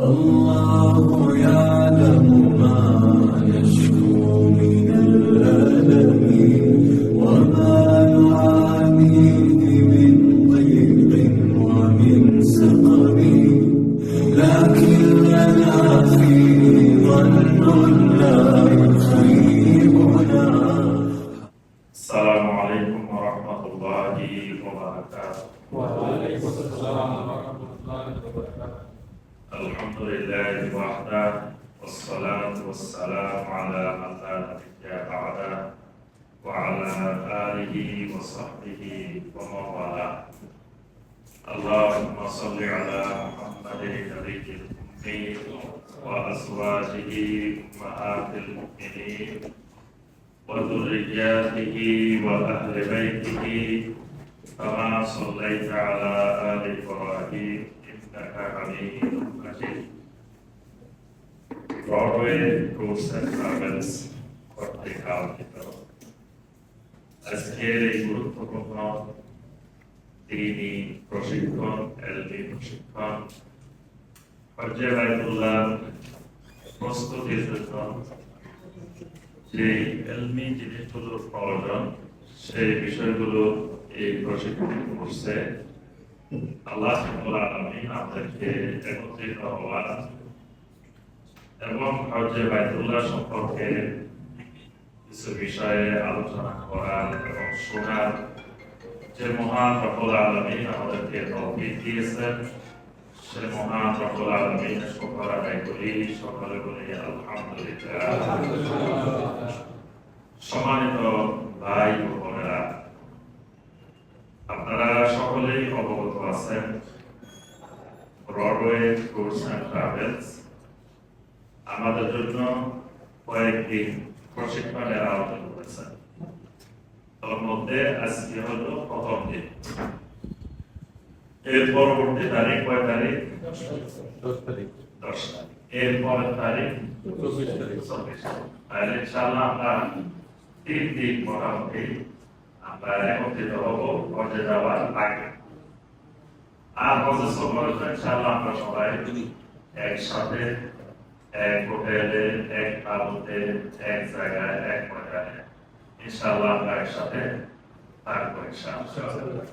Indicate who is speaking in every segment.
Speaker 1: الله يعلم ما يشكو من الألم وما يعانيه من ضيق ومن سقم، لكن لنا فيه ظن لا يخيبنا.
Speaker 2: السلام عليكم ورحمة الله وبركاته.
Speaker 3: وعليكم السلام ورحمة الله وبركاته.
Speaker 2: الحمد لله وحده والصلاة والسلام على من لا نبي بعده وعلى آله وصحبه ومن والاه. اللهم صل على محمد النبي الأمي وأزواجه أمهات المؤمنين وذرياته وأهل بيته كما صليت على آل إبراهيم إنك حميد مجيد. Broadway Tours and Travels কর্তৃক আয়োজিত আজকের এই গুরুত্বপূর্ণ দিনী প্রশিক্ষণ, এলমি প্রশিক্ষণ হজ্জে বাইতুল্লাহ প্রস্তুতির জন্য যে এলমি জিনিসগুলোর প্রয়োজন সেই বিষয়গুলো এই প্রশিক্ষণ করছে। আল্লাহ রাব্বুল আলামিন আমাদেরকে একত্রিত হওয়ার এবং হজ্জে বাইতুল্লাহ সম্পর্কে কিছু বিষয়ে আলোচনা করার এবং শোনার যে মহান রাব্বুল আলামিন আমাদেরকে তৌফিক দিয়েছেন, সে মহান রাব্বুল আলামিনের শুকর আদায় করি, সকলে বলি আলহামদুলিল্লাহ। সম্মানিত ভাই ও বোনেরা, আপনারা সকলেই অবগত আছেন ব্রডওয়ে ট্যুরস অ্যান্ড ট্রাভেলস আমাদের জন্য কয়েকদিন প্রশিক্ষণের আয়োজন করেছেন। তার মধ্যে আজকে হলো প্রথম দিন। এর পরবর্তী তারিখ কয় তারিখ?
Speaker 3: 10 তারিখ।
Speaker 2: 10 তারিখ। এর পরের তারিখ
Speaker 3: 24 তারিখ।
Speaker 2: 24 তারিখ। তাহলে ইনশাআল্লাহ আমরা 3 দিন মোটামুটি আমরা একত্রিত হব হজে যাওয়ার আগে। আর হজে সফর ইনশাআল্লাহ আমরা সবাই একসাথে এক হোটেলে, এক আলোতে, এক জায়গায়, এক ময়দানে ইনশাআল্লাহ আমরা একসাথে থাকবো ইনশাআল্লাহ।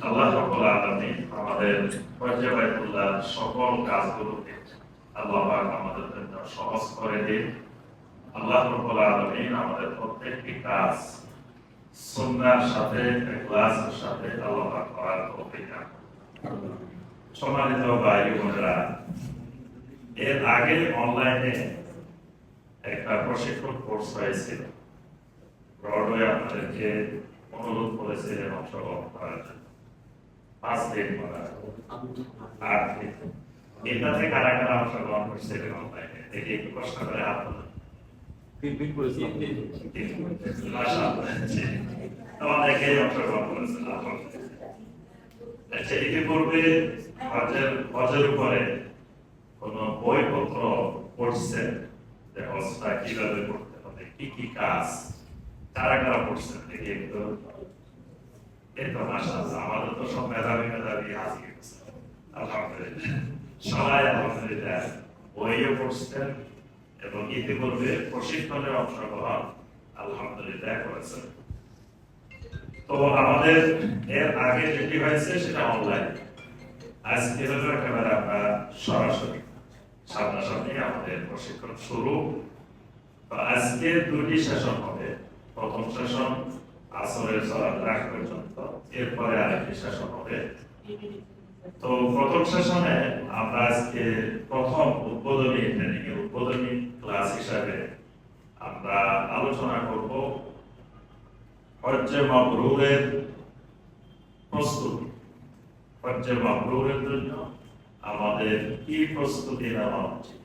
Speaker 2: আল্লাহ রাব্বুল আলামিন আমাদের হজ্জে বাইতুল্লাহ সকল কাজগুলোকে আল্লাহ পাক আমাদের জন্য সহজ করে দিন। আল্লাহ রাব্বুল আলামিন আমাদের প্রত্যেকটি কাজ সুন্নাহর সাথে, ইখলাসের সাথে আল্লাহ পাক করার তৌফিক দান করুন। সম্মানিত ভাই ও বোনেরা, এর আগে অনলাইনে একটা প্রশিক্ষণ কোর্স হয়েছিল। ব্রডওয়ে আপনাদেরকে অনুরোধ করেছিলেন অংশগ্রহণ করার জন্য 5 দিন করার 8 দিন। এটাতে কারা কারা অংশগ্রহণ করছিলেন অনলাইনে দেখি একটু কষ্ট করে হাত তোলেন।
Speaker 3: 3 দিন করেছিলাম।
Speaker 2: মাশাআল্লাহ, আমাদেরকে অংশগ্রহণ করেছেন আলহামদুলিল্লাহ। আচ্ছা, ইতিপূর্বে হজের উপরে কোন বইপত্র পড়ছেন যে হজটা কিভাবে করতে হবে, কি কি কাজ, কারা কারা পড়ছেন দেখি একটু। এতো মাশাআল্লাহ, আমাদের তো সব মেধাবী হাজির হয়েছে আলহামদুলিল্লাহ। সবাই আলহামদুলিল্লাহ বইও পড়ছেন এবং ইতিপূর্বে প্রশিক্ষণে অংশগ্রহণ আলহামদুলিল্লাহ করেছেন। তো আমাদের এর আগে যেটি হয়েছে সেটা অনলাইন। আজকে হলো একেবারে আমরা সরাসরি সামনাসামনি আমাদের প্রশিক্ষণ শুরু। তো আজকে 2টি সেশন হবে। প্রথম সেশন আসরের সালাত আগ পর্যন্ত, এরপরে আরেকটি সেশন হবে। তো প্রথম সেশনে আমরা আজকে প্রথম উদ্বোধনী ট্রেনিং এর উদ্বোধনী ক্লাস হিসাবে আমরা আলোচনা করব হজ্জে মাবরুরের প্রস্তুতি। হজ্জে মাবরুরের জন্য আমাদের কি প্রস্তুতি নেওয়া উচিত,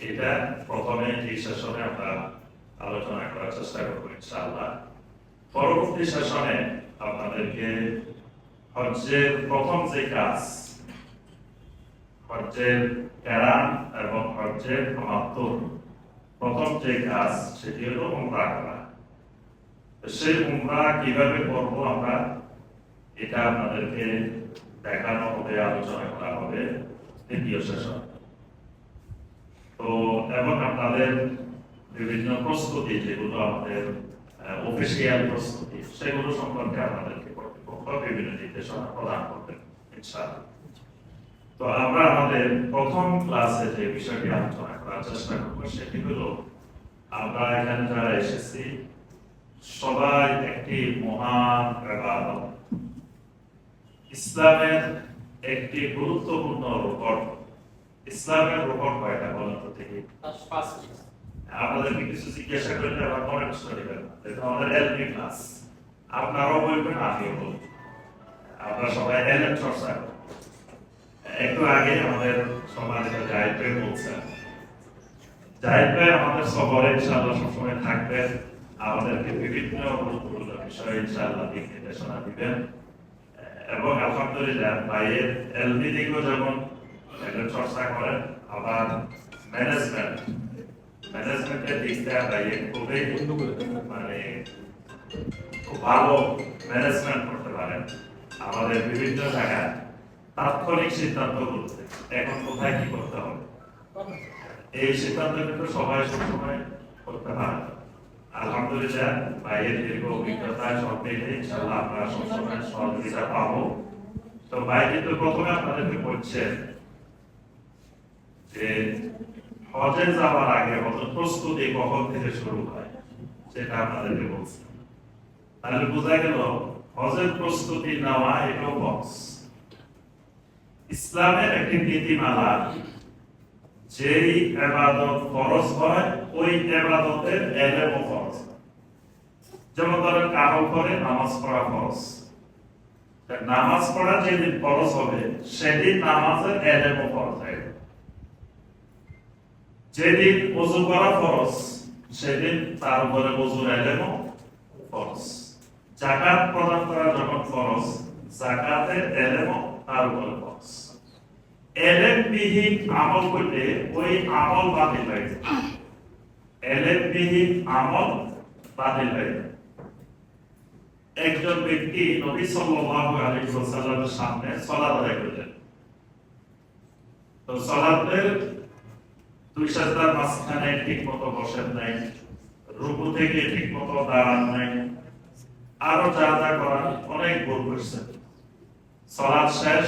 Speaker 2: এটা প্রথমে এই সেশনে আমরা আলোচনা করার চেষ্টা করবো ইনশাআল্লাহ। পরবর্তী সেশনে আপনাদেরকে হজ্জের প্রথম যে কাজ, হজ্জের কেরান এবং হজ্জের তামাত্তুর প্রথম যে কাজ সেটি হলো উমরা করা। সেই উমরা কিভাবে করবো আমরা, এটা আপনাদেরকে দেখানো হবে, আলোচনা করা হবে। দ্বিতীয় সেশন। তো এবং আপনাদের বিভিন্ন প্রস্তুতি যেগুলো আমাদের অফিসিয়াল প্রস্তুতি সেগুলো সম্পর্কে আমাদেরকে কর্তৃপক্ষ বিভিন্ন নির্দেশনা প্রদান করবেন ইনশাআল্লাহ। তো আমরা আমাদের প্রথম ক্লাসে যে বিষয়টি আলোচনা করার চেষ্টা করবো সেটি হলো আমরা এখানে যারা এসেছি সবাই একটি মহান ইবাদত, ইসলামের একটি গুরুত্বপূর্ণ রোকন। ইসলামের রোকন কয়টা বলেন তো দেখি? আপনাদেরকে কিছু জিজ্ঞাসা করলে আবার মনে কষ্ট নেবেন না, এটা আমাদের এলপি ক্লাস। আপনারাও বলবেন, আমিও বলবো। আমরা সবাই এলএম চর্চা করি। একটু আগে আমাদের সম্মানিত জাহিদ ভাই বলছেন, জাহিদ ভাই আমাদের সফরে ইনশাআল্লাহ সবসময় থাকবেন, আমাদেরকে বিভিন্ন গুরুত্বপূর্ণ বিষয়ে ইনশাআল্লাহ দিক নির্দেশনা দিবেন। এবং আলহামদুলিল্লাহ ভাইয়ের এলবি দিকেও যেমন চর্চা করেন, আবার ম্যানেজমেন্টের দিকটা ভাইয়ের খুবই মানে খুব ভালো ম্যানেজমেন্ট করতে পারেন। আমাদের বিভিন্ন জায়গায় তাৎক্ষণিক সিদ্ধান্ত করতে, এখন কোথায় কি করতে হবে এই সিদ্ধান্ত কিন্তু সবাই সবসময় করতে পারে। আলহামদুলিল্লাহ ভাইয়ের দীর্ঘ অভিজ্ঞতায় সব মিলে ইনশাআল্লাহ আমরা সবসময় সহযোগিতা পাবো। তো ভাই কিন্তু প্রথমে আপনাদেরকে বলছেন যে হজে যাওয়ার আগে হজ প্রস্তুতি কখন থেকে শুরু হয় সেটা আপনাদেরকে বলছি। তাহলে বোঝা গেল হজের প্রস্তুতি নেওয়া এটাও হজ। ইসলামের একটি নীতিমালা, যেই ইবাদত ফরজ হয় ওই ইবাদতের এলেমও ফরজ। যেমন ধরেন কারো করে নামাজ পড়া ফরজ, নামাজ পড়া যেদিন ফরজ হবে সেদিন নামাজের এলেমও ফরজ হয়। যেদিন ওযু করা ফরজ সেদিন তার উপরে ওযুর এলেমও ফরজ। যাকাত প্রদান করা যখন ফরজ, যাকাতের এলেমও তার উপরে ফরজ। এলেমবিহীন আমল করলে ওই আমল বাতিল হয়ে যায়। এলেমবিহীন আমল বাতিল হয়ে যায়। একজন ব্যক্তি নবী সাল্লাল্লাহু আলাইহি ওয়াসাল্লামের সামনে সালাত আদায় করলেন। তো সালাতের দুই সাজদার মাঝখানে ঠিকমতো বসেন নাই, রুকু থেকে ঠিকমতো দাঁড়ান নাই, আরো যা যা করার অনেক ভুল করছেন। সালাত শেষ,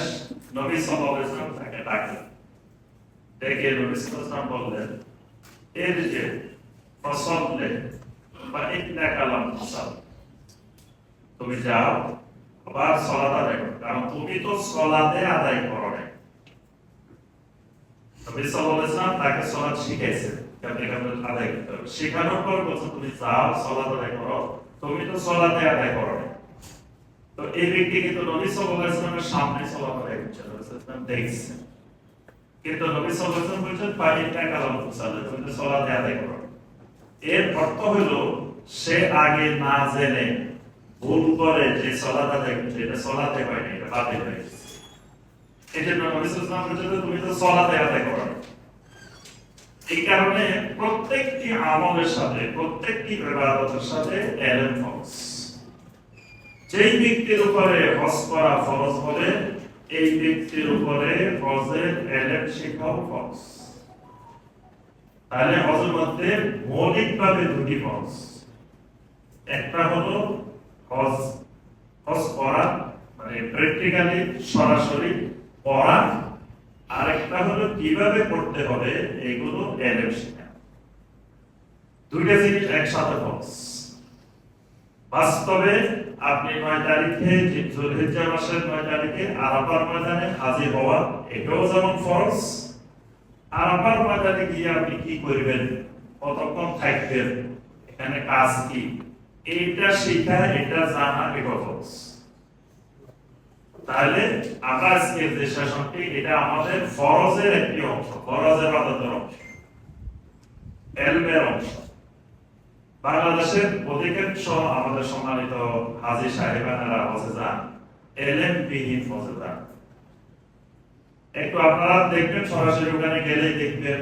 Speaker 2: নবী সাল্লাল্লাহু আলাইহি ওয়াসাল্লাম তাকে ডাকলেন। ডেকে নবী সাল্লাল্লাহু আলাইহি ওয়াসাল্লাম বললেন, ইরজি ফাসাল্লি ফা ইন্নাকা লাম তুসাল্লি, তুমি যাও আবার সালাত আদায় করো, কারণ তুমি তো সালাতে আদায় করো নাই। নবী সাল্লাল্লাহু আলাইহি ওয়াসাল্লাম তাকে সালাত শিখাইছেন, কেমনে কেমনে আদায় করতে হবে। শেখানোর পর বলছেন তুমি যাও সালাত আদায় করো, তুমি তো সালাতে আদায় করো নাই। তো এই ব্যক্তি কিন্তু নবী সাল্লাল্লাহু আলাইহি ওয়াসাল্লামের সামনে সালাত আদায় করছেন, নবী সাল্লাল্লাহু আলাইহি ওয়াসাল্লাম দেখছেন, কিন্তু নবী সাল্লাল্লাহু আলাইহি ওয়াসাল্লাম বলছেন পাইটা কালাম তুসাল্লি, তুমি তো সালাতে আদায় করো। এর অর্থ হলো সে আগে না জেনে ভুল করে যে সালাত আদায় করছে, এটা সালাতে হয় না, এটা বাতিল হয়ে গেছে। এজন্য নবী সাল্লাল্লাহু আলাইহি ওয়াসাল্লাম বলছেন তুমি তো সালাতে আদায় করো। এই কারণে প্রত্যেকটি আমলের সাথে, প্রত্যেকটি ইবাদতের সাথে ইলম ফরজ। যেই ব্যক্তির উপরে হজ করা ফরজ হবে, এই ব্যক্তির উপরে হজের ইলম শেখাও ফরজ। তাহলে হজের মধ্যে মৌলিকভাবে দুটি ফরজ, একটা হলো হজ করা মানে প্র্যাকটিক্যালি সরাসরি পড়া, আরেকটা হলো কিভাবে করতে হবে এগুলো ইলম শেখা। দুইটা জিনিস একসাথে ফরজ। বাস্তবে আপনি 9 তারিখে যুলহিজ্জা মাসের 9 তারিখে আরাফার ময়দানে হাজির হওয়া, এটাও যেমন ফরজ। আরাফার ময়দানে গিয়ে আপনি কি করবেন, কতক্ষণ থাকবেন, এখানে কাজ কি, এইটা শেখা, এটা জানা, এটা ফরজ। তাহলে আমরা আজকে যে সেশনটি, এটা আমাদের ফরজের একটি অংশ, ফরজের ইবাদতের অংশ, ইলমের অংশ। বাংলাদেশের অধিকাংশ আমাদের সম্মানিত হাজী সাহেবানেরা হজে যান, ইলমবিহীন হজে যান। একটু আপনারা দেখবেন, সরাসরি ওখানে গেলেই দেখবেন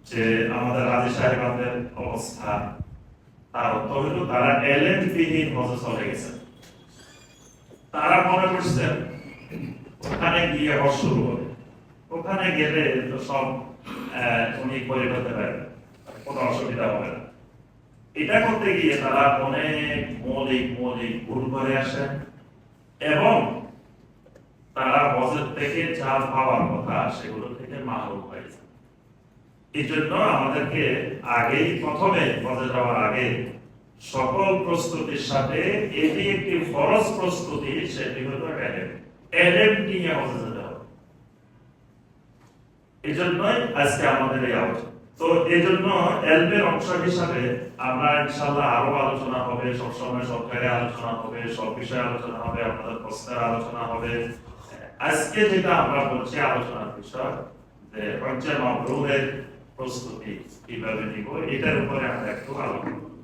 Speaker 2: যে আমাদের হাজী সাহেবানদের অবস্থা। তার অর্থ হলো তারা ইলমবিহীন হজে চলে গেছে। তারা মনে করছেন ওখানে গিয়ে হজ শুরু হবে, ওখানে গেলে তো সব উনি করে ফেলতে পারেন, কোনো অসুবিধা হবে না। এটা করতে গিয়ে তারা অনেক মৌলিক ভুল করে আসেন এবং তারা হজের থেকে যা পাওয়ার কথা সেগুলো থেকে মাহরুম হয়েছে। এই জন্য আমাদেরকে আগেই প্রথমে হজে যাওয়ার আগে সকল প্রস্তুতির সাথে এটি একটি ফরজ প্রস্তুতি, সেটি হলো এলেম নিয়ে হজে যেতে হবে। এই জন্যই আজকে আমাদের এই আলোচনা। তো এই জন্য এলমের অংশ হিসাবে আমরা ইনশাআল্লাহ আরো আলোচনা হবে, সবসময় সব জায়গায় আলোচনা হবে, সব বিষয়ে আলোচনা হবে, আপনাদের প্রশ্নের আলোচনা হবে। আজকে যেটা আমরা বলছি আলোচনার বিষয় যে হজ্জে মাবরুরের প্রস্তুতি কিভাবে নিব, এটার উপরে আমরা একটু আলোচনা করব।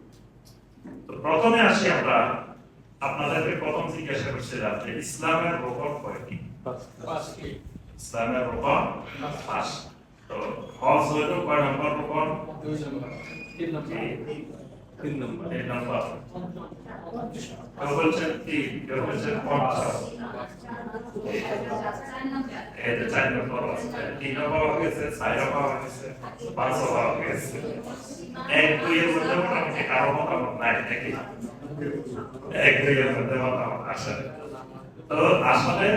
Speaker 2: তো প্রথমে আসি আমরা আপনাদেরকে প্রথম জিজ্ঞাসা করছিলাম যে ইসলামের রোকন কয়টি? ইসলামের রোকন 5। তো হজ হইল কয় নম্বর রোকন?
Speaker 3: 3 নম্বর।
Speaker 2: কেউ বলছেন 3, কেউ বলছেন 50। এটা 4 নম্বর আছে, 3 নম্বর হয়েছে, 4 নম্বর হয়েছে, 5 নম্বর হয়েছে। 1-2 এর মধ্যে মোটামুটি কারো মতামত নাই নাকি? 1-2 এর মধ্যে মতামত আসে। তো আসলে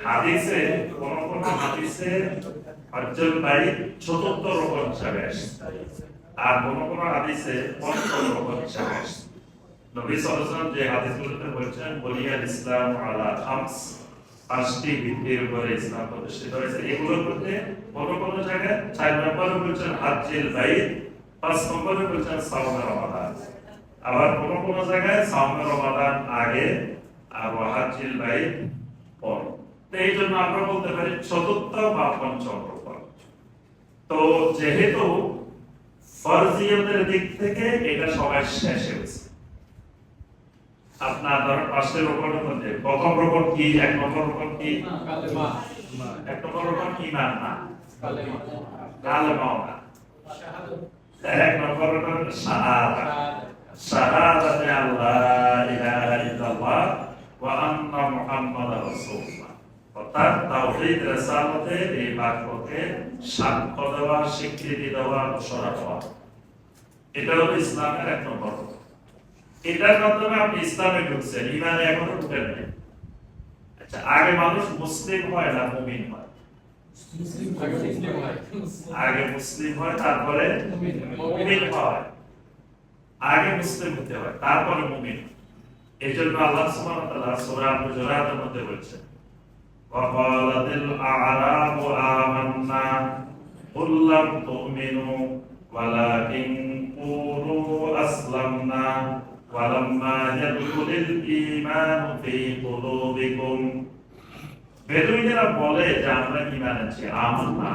Speaker 2: হাদিসে কোন হাদিসে হজ্জুল বাইত চতুর্থ রকম হিসাবে আসে, আর কোন হাদিসে পঞ্চম রকম হিসাবে আসে। নবী সাল্লাল্লাহু আলাইহি ওয়াসাল্লাম যে হাদিসগুলোতে বলছেন বলিয়াল ইসলাম আলা খামস, 5টি ভিত্তির উপরে ইসলাম প্রতিষ্ঠিত হয়েছে। এগুলোর মধ্যে কোন জায়গায় 4 নম্বরে বলছেন হজ্জুল বাইত, 5 নম্বরে বলছেন সাওমে রমাদান। আবার কোন জায়গায় সাওমে রমাদান আগে আর হজ্জুল বাইত পরে। তো এই জন্য আমরা বলতে পারি চতুর্থ বা পঞ্চম রকম। তো যেহেতু ফরজিয়তের দিক থেকে এটা সবার শেষে হয়েছে, আপনার ধরেন 5টি রকমের মধ্যে প্রথম রকম কি? 1 নম্বর রকম কি?
Speaker 3: কালেমা।
Speaker 2: 1 নম্বর রকম ঈমান না,
Speaker 3: কালেমা।
Speaker 2: কালেমা না। 1 নম্বর রকম শাহাদা, শাহাদাতে আল্লাহ ইলাহা ইল্লাল্লাহ ওয়া আন্না মুহাম্মাদার রাসূলুল্লাহ। অর্থাৎ তাওহীদ রিসালাতের এই বাক্যকে সাক্ষ্য দেওয়া, স্বীকৃতি দেওয়া, ঘোষণা দেওয়া, এটা হলো ইসলামের 1 নম্বর। এটার মাধ্যমে আপনি ইসলামে ঢুকছেন, ঈমানে এখনো ঢুকেন নাই। আচ্ছা, আগে মানুষ মুসলিম হয় না মুমিন হয়? আগে মুসলিম হয় তারপরে মুমিন হয়। আগে মুসলিম হতে হয় তারপরে মুমিন। এই জন্য আল্লাহ সুবহানাহু ওয়া তাআলা সূরা হুজুরাতের মধ্যে বলছেন ওয়াকালাতিল আ'রাবু আমান্না কুল লাম তু'মিনু ওয়ালাকিন কুলু আসলামনা ওয়ালাম্মা ইয়াদখুলিল ঈমানু ফী কুলুবিকুম। বেদুইনেরা বলে যে আমরা ঈমান আনছি, আমান্না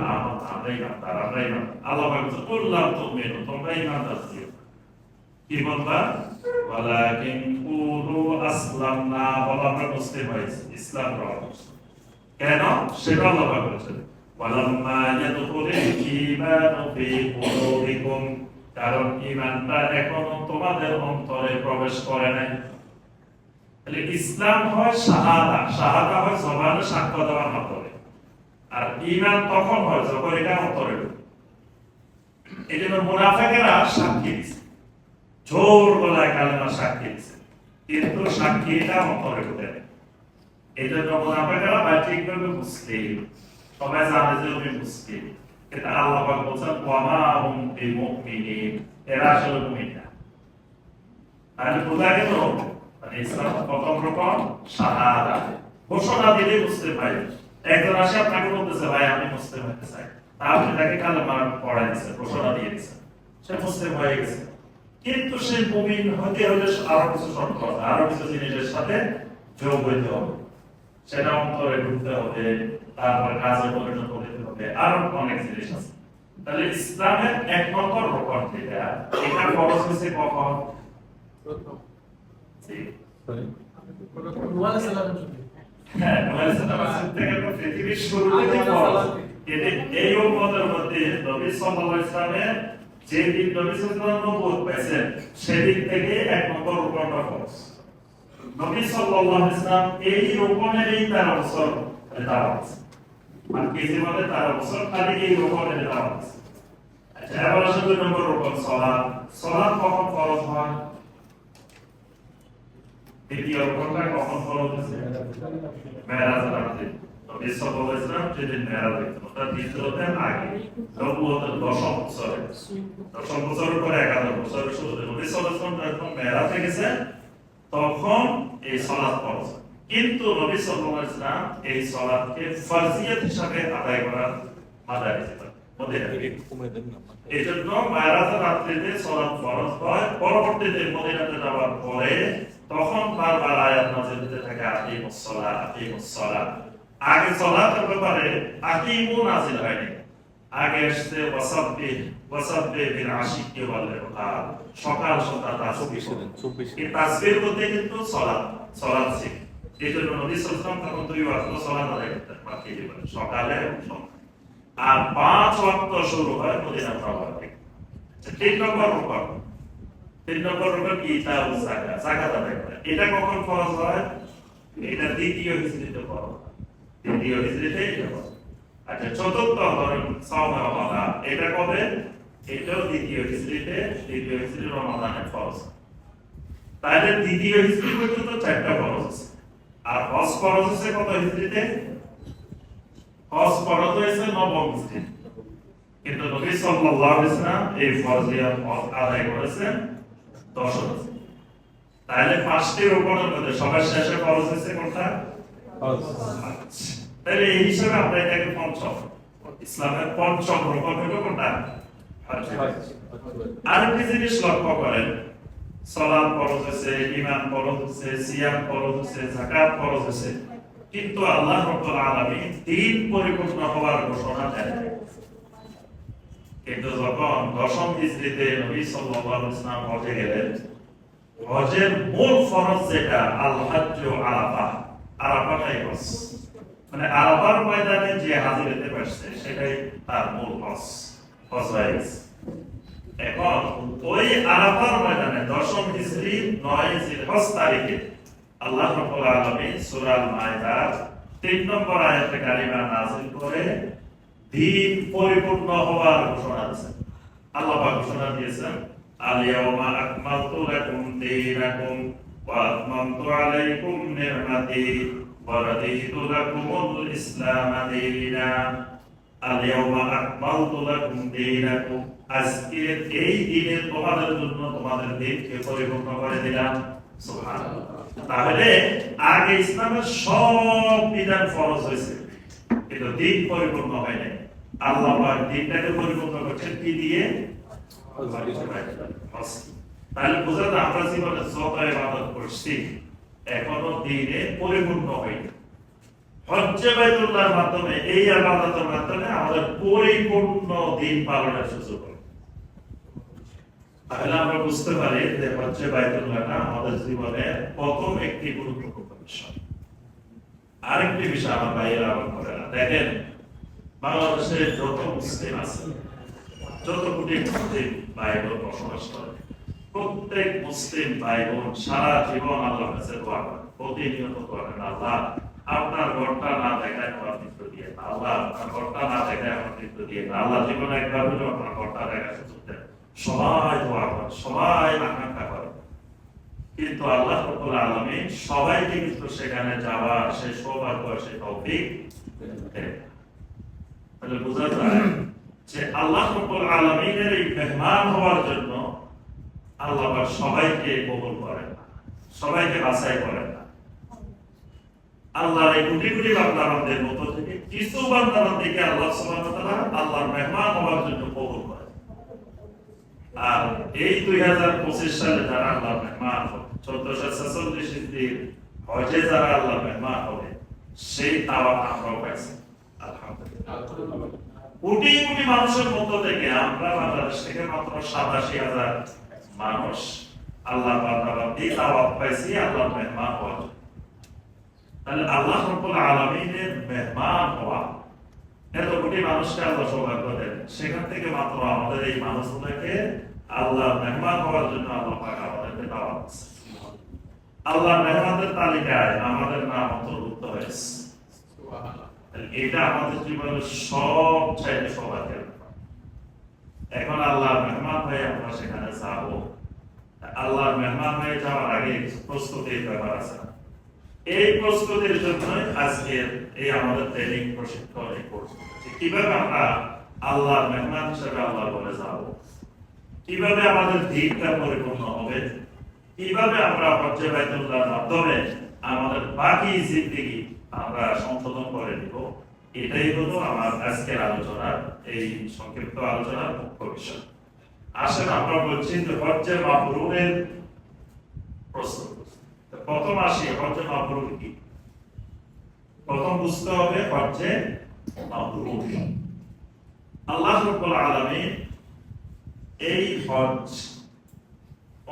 Speaker 2: আমরা ঈমানদার, আমরা ঈমানদার। আল্লাহ বলেন কুল লাম তু'মিনু, তোমরা ঈমানদার ছিল। কি বলবা? ওয়ালাকিন কুলু আসলামনা, বলো আমরা মুসলিম হয়েছি, ইসলাম গ্রহণ করছি। কেন? সেটা আল্লাহ বলেছেন ওয়ালাম্মা ইয়াদখুলিল ঈমানু ফী কুলুবিকুম, কারণ ঈমানটা এখনো তোমাদের অন্তরে প্রবেশ করে নাই। তাহলে ইসলাম হয় শাহাদা, শাহাদা হয় জবানে সাক্ষ্য দেওয়ার মাধ্যমে, আর ঈমান তখন হয় যখন এটা অন্তরে ঢোকে। এই জন্য মুনাফিকেরা সাক্ষী দিচ্ছে, জোর গলায় কালেমা সাক্ষী দিচ্ছে, কিন্তু সাক্ষীটা অন্তরে ঢোকে না। এই জন্য মুনাফিকেরা বাহ্যিকভাবে মুসলিম, সবাই জানে যে উনি মুসলিম, কিন্তু আল্লাহ পাক বলেন ওয়ামা হুম বিমুমিনিন, এরা আসলে মুমিন না। তাহলে বোঝা গেল মানে ইসলাম প্রথম রকম শাহাদা, ঘোষণা দিলে মুসলিম ভাই। একজন আসে আপনাকে বলতেছে ভাই আমি মুসলিম হতে চাই, আপনি তাকে কালেমা পড়াই দিচ্ছেন, ঘোষণা দিয়ে দিচ্ছেন, সে মুসলিম হয়ে গেছে। কিন্তু সে মুমিন হতে হলে আরো কিছু শর্ত আছে, আরো কিছু জিনিসের সাথে যোগ হইতে হবে। সেটা অন্তরে ঢুকতে হবে, তারপরে কাজে পরিণত হতে হবে, আরো অনেক জিনিস আছে। তাহলে ইসলামের 1 নম্বর রকম যেটা, এটা ফরজ হয়েছে কখন?
Speaker 3: প্রথম।
Speaker 2: হ্যাঁ, নূহ সালাম থেকে তো পৃথিবীর শুরুতে ফরজ। এই উম্মতের মধ্যে নবী সাল্লাল্লাহু আলাইহি ওয়াসাল্লামের যেদিন নবী সাল্লাল্লাহু আলাইহি ওয়াসাল্লাম নবুয়ত পেয়েছেন সেদিন থেকে 1 নম্বর রকমটা ফরজ। নবী সাল্লাল্লাহু আলাইহি ওয়াসাল্লাম এই রকমেরই 13 বছর দাওয়াত। মাক্কি জীবনে 13 বছর খালি এই রোকনের দাওয়াত দিয়েছে। আচ্ছা, এবার আসলে 2 নম্বর রোকন সালাত। সালাত কখন ফরজ হয়? দ্বিতীয় রোকনটা কখন ফরজ হয়েছে? মেরাজের রাতে। নবী সাল্লাল্লাহু আলাইহি ওয়াসাল্লাম যেদিন মেরাজ হয়েছে, অর্থাৎ হিজরতের আগে, নবুয়তের 10 বছরে, 10 বছরের পরে 11 বছরের শুরুতে নবী সাল্লাল্লাহু আলাইহি ওয়াসাল্লাম যখন মেরাজে গেছে, তখন এই সালাত ফরজ হয়। কিন্তু নবী সাল্লাল্লাহু আলাইহি ওয়াসাল্লাম এই সালাতকে ফরজিয়ত হিসাবে আদায় করার বাধা দিয়েছেন। এই জন্য মেরাজের রাত্রিতে সালাত ফরজ হয়। পরবর্তীতে মদিনাতে যাওয়ার পরে তখন বারবার আয়াত নাযিল হতে থাকে, আকিমুস সালাহ, আকিমুস সালাহ। আগে সালাতের ব্যাপারে আকিমু নাযিল হয়নি, আগে আসছে ওয়াসাব্বিহ বিল আশিকি ওয়াল ইবকার, সকাল সন্ধ্যা তাসবিহ। এই তাসবিহ বলতে কিন্তু সালাত ছিল। এই জন্য নবী সাল্লাল্লাহু আলাইহি ওয়াসাল্লাম তখন 2 ওয়াক্ত সালাত আদায় করতেন মাক্কি জীবনে, সকালে এবং সন্ধ্যায়। আর 5 ওয়াক্ত শুরু হয় মদিনা যাওয়ার থেকে। 3 নম্বর রুকন। 3 নম্বর রুকন কি? ইতাউ যাকাত, যাকাত আদায় করা। এটা কখন ফরজ হয়? এটা দ্বিতীয় হিজরিতে ফরজ হয়। দ্বিতীয় হিজরিতে এটা ফরজ। আচ্ছা, চতুর্থ ধরেন সাওম রমাদান, এটা কবে? এটাও দ্বিতীয় হিজরিতে, দ্বিতীয় হিজরি রমাদানে ফরজ। তাহলে দ্বিতীয় হিজরি পর্যন্ত 4টা ফরজ আছে। আর হজ ফরজ হচ্ছে কত হিজরিতে? হজ ফরজ হয়েছে 9ম হিজরিতে। কিন্তু নবী সাল্লাল্লাহু আলাইহি ওয়াসাল্লাম এই ফরজিয়াত হজ আদায় করেছেন 10ম হিজরিতে। তাহলে 5টি রুকনের মধ্যে সবার শেষে ফরজ হয়েছে কোনটা? হজ। তাহলে এই হিসাবে আমরা এটাকে পঞ্চম, ইসলামের পঞ্চম রুকন হলো কোনটা? হজ। আরেকটি জিনিস লক্ষ্য করেন, সালাত ফরজ হয়েছে, ঈমান ফরজ হয়েছে, সিয়াম ফরজ হয়েছে, যাকাত ফরজ হয়েছে, কিন্তু আল্লাহ রাব্বুল আলামিন দিন পরিপূর্ণ হওয়ার ঘোষণা দেন। কিন্তু যখন 10ম হিজরিতে নবী সাল্লাল্লাহু আলাইহি ওয়াসাল্লাম হজে গেলেন, হজের মূল ফরজ যেটা আল হজ্জু আরাফা, আরাফাটাই হজ, মানে আরাফার ময়দানে যে হাজির হতে পারছে সেটাই তার মূল হজ হয়ে গেছে। এখন ওই আরাফার ময়দানে 10ম হিজরি 9 জিলহজ তারিখে আল্লাহ রাব্বুল আলামিন সূরা আল মাইদার 3 নম্বর আয়াতে কারিমা নাযিল করে দিন পরিপূর্ণ হওয়ার ঘোষণা দিয়েছেন। আল্লাহ পাক ঘোষণা দিয়েছেন, আল ইয়াওমা আকমালতু লাকুম দীনাকুম ওয়া আতমামতু আলাইকুম নি'মাতি ওয়া রাদিতু লাকুমুল ইসলাম দীনান। আল ইয়াওমা আকমালতু লাকুম দীনাকুম, আজকে এই দিনে তোমাদের জন্য তোমাদের দিনকে পরিপূর্ণ করে দিলাম। সুবহানাল্লাহ। তাহলে আগে ইসলামের সব বিধান ফরজ হয়েছে, কিন্তু দিন পরিপূর্ণ হয় নাই। আল্লাহ পাক দিনটাকে পরিপূর্ণ করছেন কি দিয়ে? হজ। তাহলে বোঝা যায় আমরা জীবনে যত ইবাদত করছি এখনো দিনে পরিপূর্ণ হয়নি। হজ্জে বাইতুল্লাহর মাধ্যমে, এই ইবাদতের মাধ্যমে আমাদের পরিপূর্ণ দিন পালনের সুযোগ হয়। তাহলে আমরা বুঝতে পারি যে হজ্জে বাইতুল্লাহটা আমাদের জীবনে প্রথম একটি গুরুত্বপূর্ণ বিষয়। আরেকটি বিষয় আমার ভাইয়েরা আমার করে না, দেখেন বাংলাদেশে যত মুসলিম আছে, যত কোটি মুসলিম ভাই বোন বসবাস করে, প্রত্যেক মুসলিম ভাই বোন সারা জীবন আল্লাহর কাছে দোয়া করে, প্রতিনিয়ত দোয়া করেন, আল্লাহ আপনার ঘরটা না দেখায় আমার মৃত্যু দিয়ে না, আল্লাহ আপনার ঘরটা না দেখায় আমার মৃত্যু দিয়ে না, আল্লাহ জীবনে একবার হলেও আপনার ঘরটা দেখার সুযোগ দেন। সবাই দোয়া করে, সবাই আকাঙ্ক্ষা করে, কিন্তু আল্লাহ রাব্বুল আলামিন সবাইকে কিন্তু সেখানে যাওয়ার সেই সৌভাগ্য, সেই তৌফিক দেন। তাহলে বোঝা যায় যে আল্লাহ রাব্বুল আলামিনের এই মেহমান হওয়ার জন্য আল্লাহ পাক সবাইকে কবুল করেন না, সবাইকে বাছাই করেন না। আল্লাহর এই কোটি কোটি বান্দাদের মধ্য থেকে কিছু বান্দাদেরকে আল্লাহ সুবহানাহু ওয়া তাআলা আল্লাহর মেহমান হওয়ার জন্য কবুল করেন। আর এই 2025 সালে যারা আল্লাহর মেহমান হবে, 1446 হিজরির হজে যারা আল্লাহর মেহমান হবে, সেই দাওয়াত আমরাও পাইছি আলহামদুলিল্লাহ। কোটি কোটি মানুষের মধ্য থেকে আমরা বাংলাদেশ থেকে মাত্র 87,000 মানুষ আল্লাহ পাক এই দাওয়াত পাইছি আল্লাহর মেহমান হওয়ার জন্য। তাহলে আল্লাহ রাব্বুল আলামিনের মেহমান হওয়া, এত কোটি মানুষকে আল্লাহ সৌভাগ্য দেন, সেখান থেকে মাত্র আমাদের এই মানুষগুলোকে আল্লাহর মেহমান হওয়ার জন্য আল্লাহ পাক আমাদেরকে দাওয়াত দিয়েছে। আল্লাহর মেহমানদের তালিকায় আমাদের নাম অন্তর্ভুক্ত হয়েছে। এটা আমাদের জীবনের সবচাইতে সৌভাগ্যের ব্যাপার। এখন আল্লাহর মেহমান হয়ে আমরা সেখানে যাবো। আল্লাহর মেহমান হয়ে যাওয়ার আগে কিছু প্রস্তুতির ব্যাপার আছে। এই প্রস্তুতির জন্য আজকের এই আমাদের ট্রেনিং প্রশিক্ষণ এই কোর্স। কিভাবে আমরা আল্লাহর মেহমান হিসেবে আল্লাহর বলে যাব, কিভাবে আমাদের দিকটা পরিপূর্ণ হবে, কিভাবে আমরা হজ্জে বাইতুল্লাহর মাধ্যমে আমাদের বাকি জিন্দেগি আমরা সংশোধন করে নিব, এটাই হলো আমার আজকের আলোচনার এই সংক্ষিপ্ত আলোচনার মুখ্য বিষয়। আসলে আমরা বলছি যে হজ্জে মাবরুরের প্রস্তুত। প্রথম আসি হজ্জে মাবরুর কি। প্রথম বুঝতে হবে হজ্জে মাবরুর। আল্লাহ রাব্বুল আলামিন এই হজ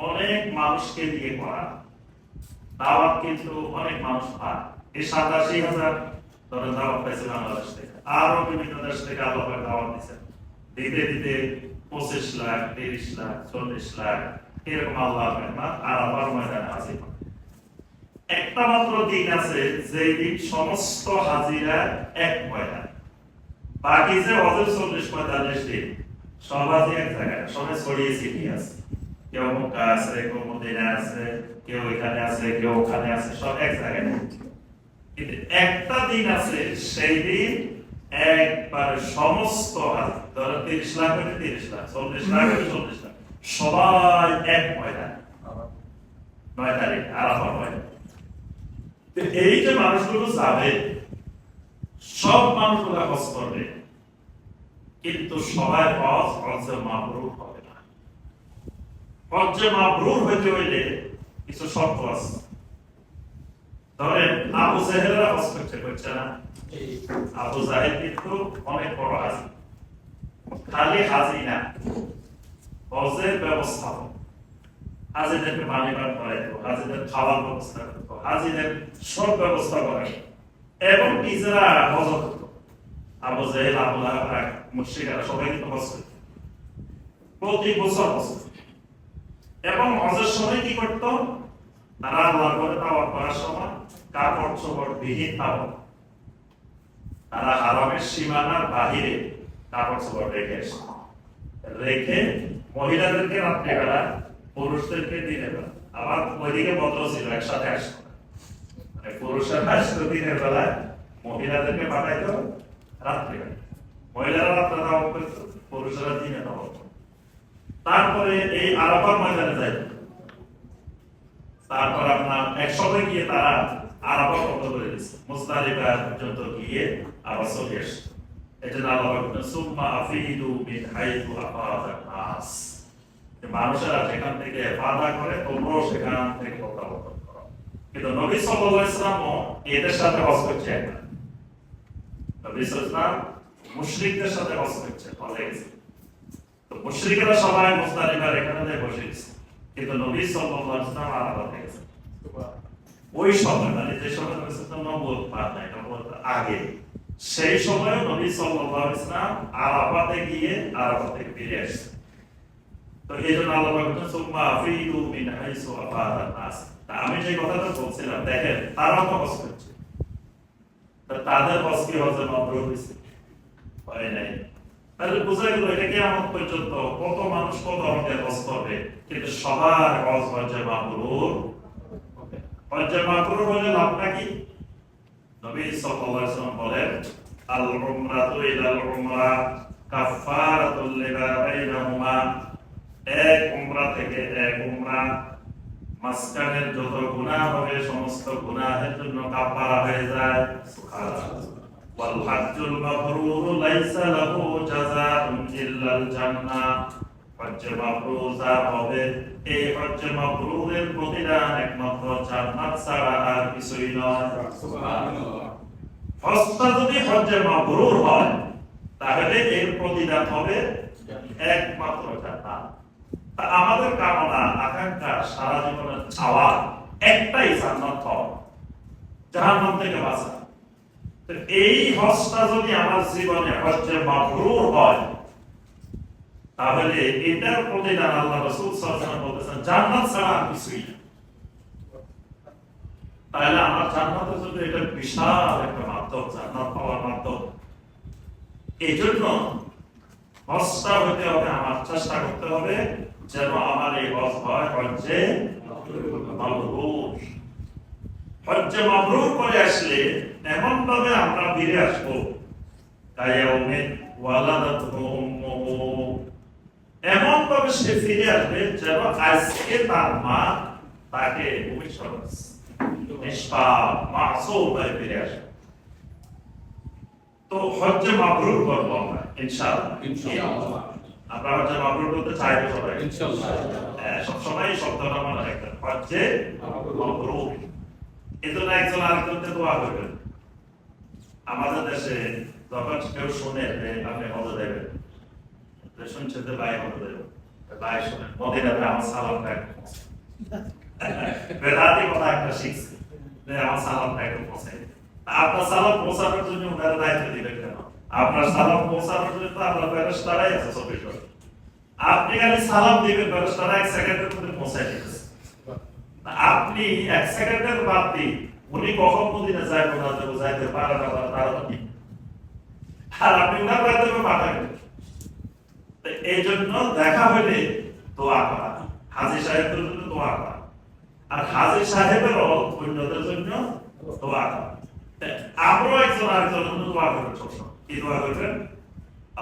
Speaker 2: অনেক মানুষকে দিয়ে করা। দাওয়াত কিন্তু অনেক মানুষ পায়। এই ৮৭,০০০ ধরেন দাওয়াত পাইছে বাংলাদেশ থেকে, আরো বিভিন্ন দেশ থেকে আল্লাহ দাওয়াত দিচ্ছে। দিতে দিতে ২৫ লাখ, ৩০ লাখ, ৪০ লাখ এরকম আল্লাহর মেহমান আরাফার ময়দানে হাজির হয়। একটা মাত্র দিন আছে যেই দিন সমস্ত হাজিরা এক ময়দান, বাকি যে অজর ৪০-৪৫ দিন সব হাজি এক জায়গায়, সবাই ছড়িয়ে ছিটিয়ে আছে। কেউ মক্কা আছে, কেউ মদিনা আছে, কেউ এখানে আছে, কেউ ওখানে আছে, সব এক জায়গায়। কিন্তু একটা দিন আছে সেই দিন একবার সমস্ত হাজি, ধরো ৩০ লাখ হলে ৩০ লাখ, ৪০ লাখ হলে ৪০ লাখ, সবাই এক ময়দান, ৯ তারিখ আরাফার ময়দান। এই যে মানুষগুলো যাবে, সব মানুষগুলো হজ করবে, কিন্তু সবাই হজ্জে মাবরুর হবে না। হজ্জে মাবরুর হইতে হইলে কিছু শর্ত আছে। ধরেন আবু জাহেলরা হজ করছে না? আবু জাহেল কিন্তু অনেক বড় হাজি। খালি হাজি না, হজের ব্যবস্থাপক। হাজিদেরকে পানি পান করাইতো, হাজিদের খাওয়ার ব্যবস্থা করতো, হাজিদের সব ব্যবস্থা করাইতো এবং নিজেরা হজ করতো। আবু জাহেল, আবু লাহাব, মুশরিকরা সবাই কিন্তু হজ করতো, প্রতি বছর হজ করতো। এবং হজের সময় কি করতো? তারা আল্লাহর ঘরে তাওয়াফ করার সময় কাপড় চোপড় বিহীন তাওয়াফ, তারা হারামের সীমানার বাহিরে কাপড় চোপড় রেখে মহিলাদেরকে রাত্রিবেলা, পুরুষদেরকে দিনের বেলা। আবার ওইদিকে বদল ছিল, একসাথে আসতো, মানে পুরুষেরা আসতো দিনের বেলায়, মহিলাদেরকে পাঠাইতো রাত্রিবেলা। মহিলারা রাত্রে তাওয়াফ করতো, পুরুষেরা দিনে তাওয়াফ করতো। তারপরে এই আরাফার ময়দানে যাইত। তারপর আপনার একসঙ্গে গিয়ে তারা আরাফা বন্ধ করে দিচ্ছে, মুজদালিফা পর্যন্ত গিয়ে আবার চলে আসছে। এই জন্য আল্লাহ বলেন সুম্মা আফিদু মিন হাইথু আফাদান নাস, মানুষেরা যেখান থেকে ফাদা করে তোমরাও সেখান থেকে প্রত্যাবর্তন করো। কিন্তু নবী সাল্লাল্লাহু আলাইহি ওয়াসাল্লাম এদের সাথে হজ করছে না। নবী সাল্লাল্লাহু আলাইহি ওয়াসাল্লাম মুশরিকদের সাথে হজ করছে, হজে গেছে। তো মুশরিকরা সবাই মুজদালিফার এখানে বসে গেছে, কিন্তু নবী সাল্লাল্লাহু আলাইহি ওয়াসাল্লাম আরাফাতে গেছে। ওই সময় মানে যে সময় নবী সাল্লাল্লাহু আলাইহি ওয়াসাল্লাম নবুয়ত পান নাই, নবুয়তের আগে, সেই সময় নবী সাল্লাল্লাহু আলাইহি ওয়াসাল্লাম আরাফাতে গিয়ে আরাফাত থেকে ফিরে আসছে। তো এই জন্য আল্লাহ বলেন সুম্মা আফিদু মিন হাইসু আফাদান নাস। আমি যে কথাটা বলছিলাম, দেখেন তারা তো হজ করছে, তাদের হজ কি হজে মাবরুর হয়েছে? হয় নাই। তাহলে বোঝা গেল এটা কিয়ামত পর্যন্ত কত মানুষ কত রকমের হজ করবে, কিন্তু সবার হজ হজ্জে মাবরুর হবে। হজ্জে মাবরুর হলে লাভটা কি? নবী সাল্লাল্লাহু আলাইহি ওয়াসাল্লাম বলেন আল উমরাতু ইলাল উমরা কাফারাতুল লিমা বাইনাহুমা। এক উমরা থেকে এক উমরা, মাঝখানের যত গুনাহ হবে সমস্ত গুনাহের জন্য কাফারা হয়ে যায়। সুবহানাল্লাহ। ওয়াল হজ্জুল মাবরুর লাইসা লাহু জাযাউন ইল্লাল জান্নাহ। হজ্জে মাবরুর যা হবে, এই হজ্জে মাবরুরের প্রতিদান একমাত্র জান্নাত ছাড়া আর কিছুই নয়। সুবহানাল্লাহ। হজটা যদি হজ্জে মাবরুর হয়, তাহলে এর প্রতিদান হবে একমাত্র জান্নাত। আমাদের কামনা, আকাঙ্ক্ষা, সারা জীবনের চাওয়া একটাই, জান্নাত পাওয়া, জাহান্নাম থেকে বাঁচা। এই হজটা যদি আমার জীবনে হজ্জে মাবরুর হয়, তাহলে এটার প্রতিদান আল্লাহ রাসূল সাল্লাল্লাহু আলাইহি ওয়াসাল্লাম বলেছেন জান্নাত ছাড়া আর কিছুই না। তাহলে আমার জান্নাতের জন্য এটা বিশাল একটা মাধ্যম, জান্নাত পাওয়ার মাধ্যম। এই জন্য হজটা হইতে হবে, আমার চেষ্টা করতে হবে যেন আমার এই হজ হয় হজ্জে মাবরুর। হজ্জে মাবরুর করে আসলে এমন ভাবে আমরা ফিরে আসবো, কায়াউমিন ওয়ালাদাতহু উম্মুহু, এমন ভাবে সে ফিরে আসবে যেন আজকে তার মা তাকে ভবিষ্যৎ নিষ্পাপ মাসুম হয়ে ফিরে আসবে। তো হজ্জে মাবরুর করবো আমরা ইনশাআল্লাহ।
Speaker 3: ইনশাআল্লাহ।
Speaker 2: আমরা হজ্জে মাবরুর করতে চাইবো সবাই
Speaker 3: ইনশাআল্লাহ।
Speaker 2: সবসময় শব্দটা মনে রাখবেন, হজ্জে মাবরুর। এই জন্য একজন আরেকজনকে দোয়া করবেন। আমাদের দেশে যখন কেউ শুনে যে আপনি হজে দেবেন, শুনছে যে ভাই হজে দেবেন, ভাই শুনেন মদিনাতে আমার সালামটা একটু পৌঁছে। বেদাতি কথা একটা শিখছে যে আমার সালামটা একটু পৌঁছে। আপনার সালাম পৌঁছানোর জন্য ওনারা দায়িত্ব দিবেন কেন? আপনার সালাম পৌঁছানোর জন্য তো আপনার ফেরেশতারাই আছে 24 ঘন্টা। আপনি খালি সালাম দিবেন, ফেরেশতারা 1 সেকেন্ডের মধ্যে পৌঁছায় দিতেছে। আপনি 1 সেকেন্ডের বাদ দিন, উনি কখন মদিনা যাইবো না যাবো যাইতে পারে না তারা তো ঠিক। আর আপনি উনার মাধ্যমে পাঠাবেন। এই জন্য দেখা হইলে দোয়া করা, হাজী সাহেবদের জন্য দোয়া করা, আর হাজী সাহেবেরও অন্যদের জন্য দোয়া করা। আমরাও একজন আরেকজনের জন্য দোয়া করবেন সবসময়। কি দোয়া করবেন?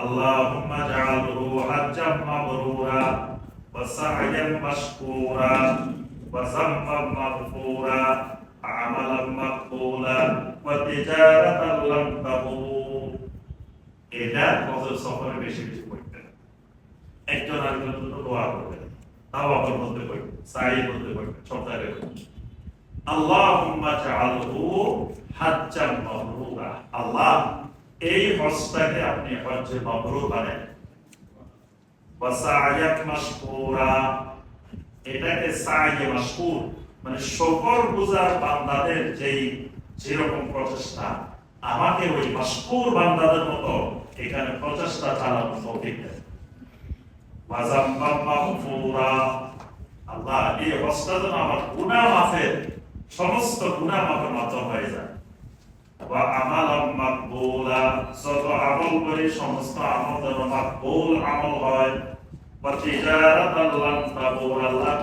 Speaker 2: আল্লাহুম্মা জাআলহু হাজ্জাম মাবরুরা ওয়া সা'য়ান মাশকুরা ওয়া যামমান মাগফুরা আমালান মাকবুলা ওয়া তিজারাতান লাম তাবুর। এটা হজের সফরে বেশি বেশি পড়বেন। একজন আরেকজনের জন্য দোয়া করবেন, তাওয়াফের মধ্যে পড়বেন, সাঈর মধ্যে পড়বেন, সপ্তাহে পড়বেন। আল্লাহুম্মা জাআলহু হাজ্জাম মাবরুরা, আল্লাহ এই হজটাকে আপনি হজ্জে মাবরুর বানান। ওয়া সা'য়ান মাশকুরা, এটাকে সা'য়ে মাশকুর মানে শুকর গুজার বান্দাদের যেরকম প্রচেষ্টা, আমাকে ওই মাশকুর বান্দাদের মতো এখানে প্রচেষ্টা চালানোর তৌফিক দেন। ওয়া যামমান মাগফুরা, আল্লাহ এই হজটা যেন আমার গুনাহ মাফের, সমস্ত গুনাহ মাফের মাধ্যম হয়ে যায়। ওয়া আমালান মাকবুলা, যত আমল করি সমস্ত আমল যেন মাকবুল আমল হয়। ওয়া তিজারাতান লাম তাবুর, আল্লাহ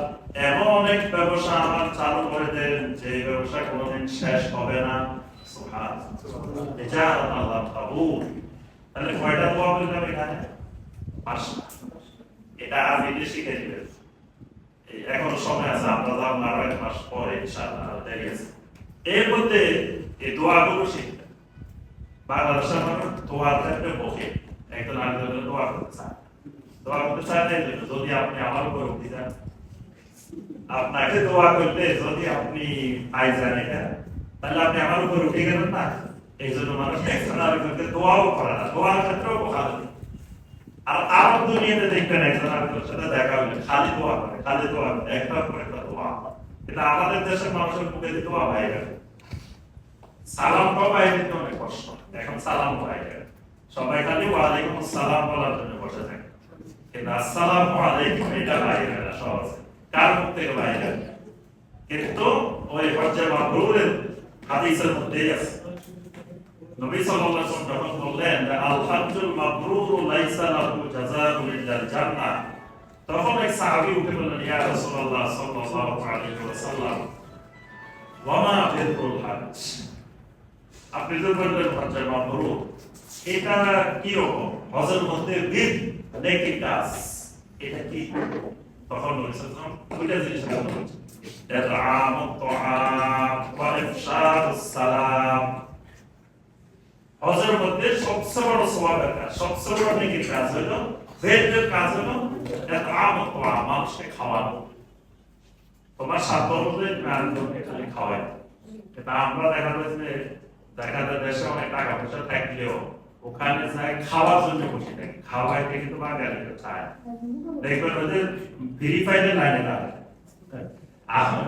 Speaker 2: এমন এক ব্যবসা আমার চালু করে দেন যে ব্যবসা কোনোদিন শেষ হবে না। সুবহানাল্লাহ। তিজারাতান লাম তাবুর, তাহলে কয়টা দোয়া বললাম এখানে? 5টা। এটা আরবিতে শিখে দিবেন। এখনো সময় আছে, আমরা যাবো আরো 1 মাস পরে ইনশাআল্লাহ, দেরি আছে। এর মধ্যে এই দোয়াগুলো শিখবেন। বাংলাদেশের মানুষ দোয়ার ক্ষেত্রে বকে, একজন আরেকজনের দোয়া করতে চায়। দোয়া করতে চায় না, যদি আপনি আমার উপর উঠে যান, আপনাকে দোয়া করতে যদি আপনি পাই যান এটা, তাহলে আপনি আমার উপর উঠে গেলেন না। এই জন্য মানুষ একজন আরেকজনকে দোয়াও করে না, দোয়ার ক্ষেত্রেও বোকা। আর আরব দুনিয়াতে দেখবেন একজন আরেকজনের সাথে দেখা হলে খালি দোয়া করে, খালি দোয়া করে, একটার পর একটা দোয়া। এটা আমাদের দেশের মানুষের মুখে দিয়ে দোয়া হয়ে গেল। সালাম পাওয়া দিতে অনেক কষ্ট, এখন সালাম হয়ে গেল। সবাই খালি ওয়ালাইকুম আসসালাম বলার জন্য বসে থাকে, কিন্তু আসসালামু আলাইকুম এটা বাইরে গেল সহজে, কার মুখ থেকে বাইরে। কিন্তু ওই হজ্জে মাবরুরের হাদিসের মধ্যেই আছে, নবী সাল্লাল্লাহু আলাইহি ওয়াসাল্লাম যখন বললেন যে আল হজ্জুল মাবরুরু লাইসা লাহু জাযাউন ইল্লাল জান্নাহ, তখন এক সাহাবী উঠে বললেন, ইয়া রাসূলুল্লাহ সাল্লাল্লাহু আলাইহি ওয়াসাল্লাম, ওয়া মা বিরুল হজ্জ, আপনি যে বললেন হজ্জে মাবরুর, এটা কি রকম? হজের মধ্যে বীর নেকি কাজ, এটা কি? তখন নবী সাল্লাল্লাহু আলাইহি ওয়াসাল্লাম দুইটা জিনিস বললেন, ইতআমুত তুআম ওয়া ইফশাউস সালাম। হজের মধ্যে সবচেয়ে বড় সওয়াবের কাজ, সবচেয়ে বড় নেকির কাজ হলো, ফেরদের কাজ হলো ইতআমুত তুআম, মানুষকে খাওয়ানো। তোমার সাধ্য অনুযায়ী আরেকজনকে খালি খাওয়াই। এটা আমরা দেখা যায় দেশে অনেক টাকা পয়সা থাকলেও ওখানে যায় খাওয়ার জন্য বসে থাকে, খাওয়াইতে কিন্তু বাঙালিরা চায়। দেখবেন ওদের ভেরিফাইডের লাইনে দাঁড়ায়,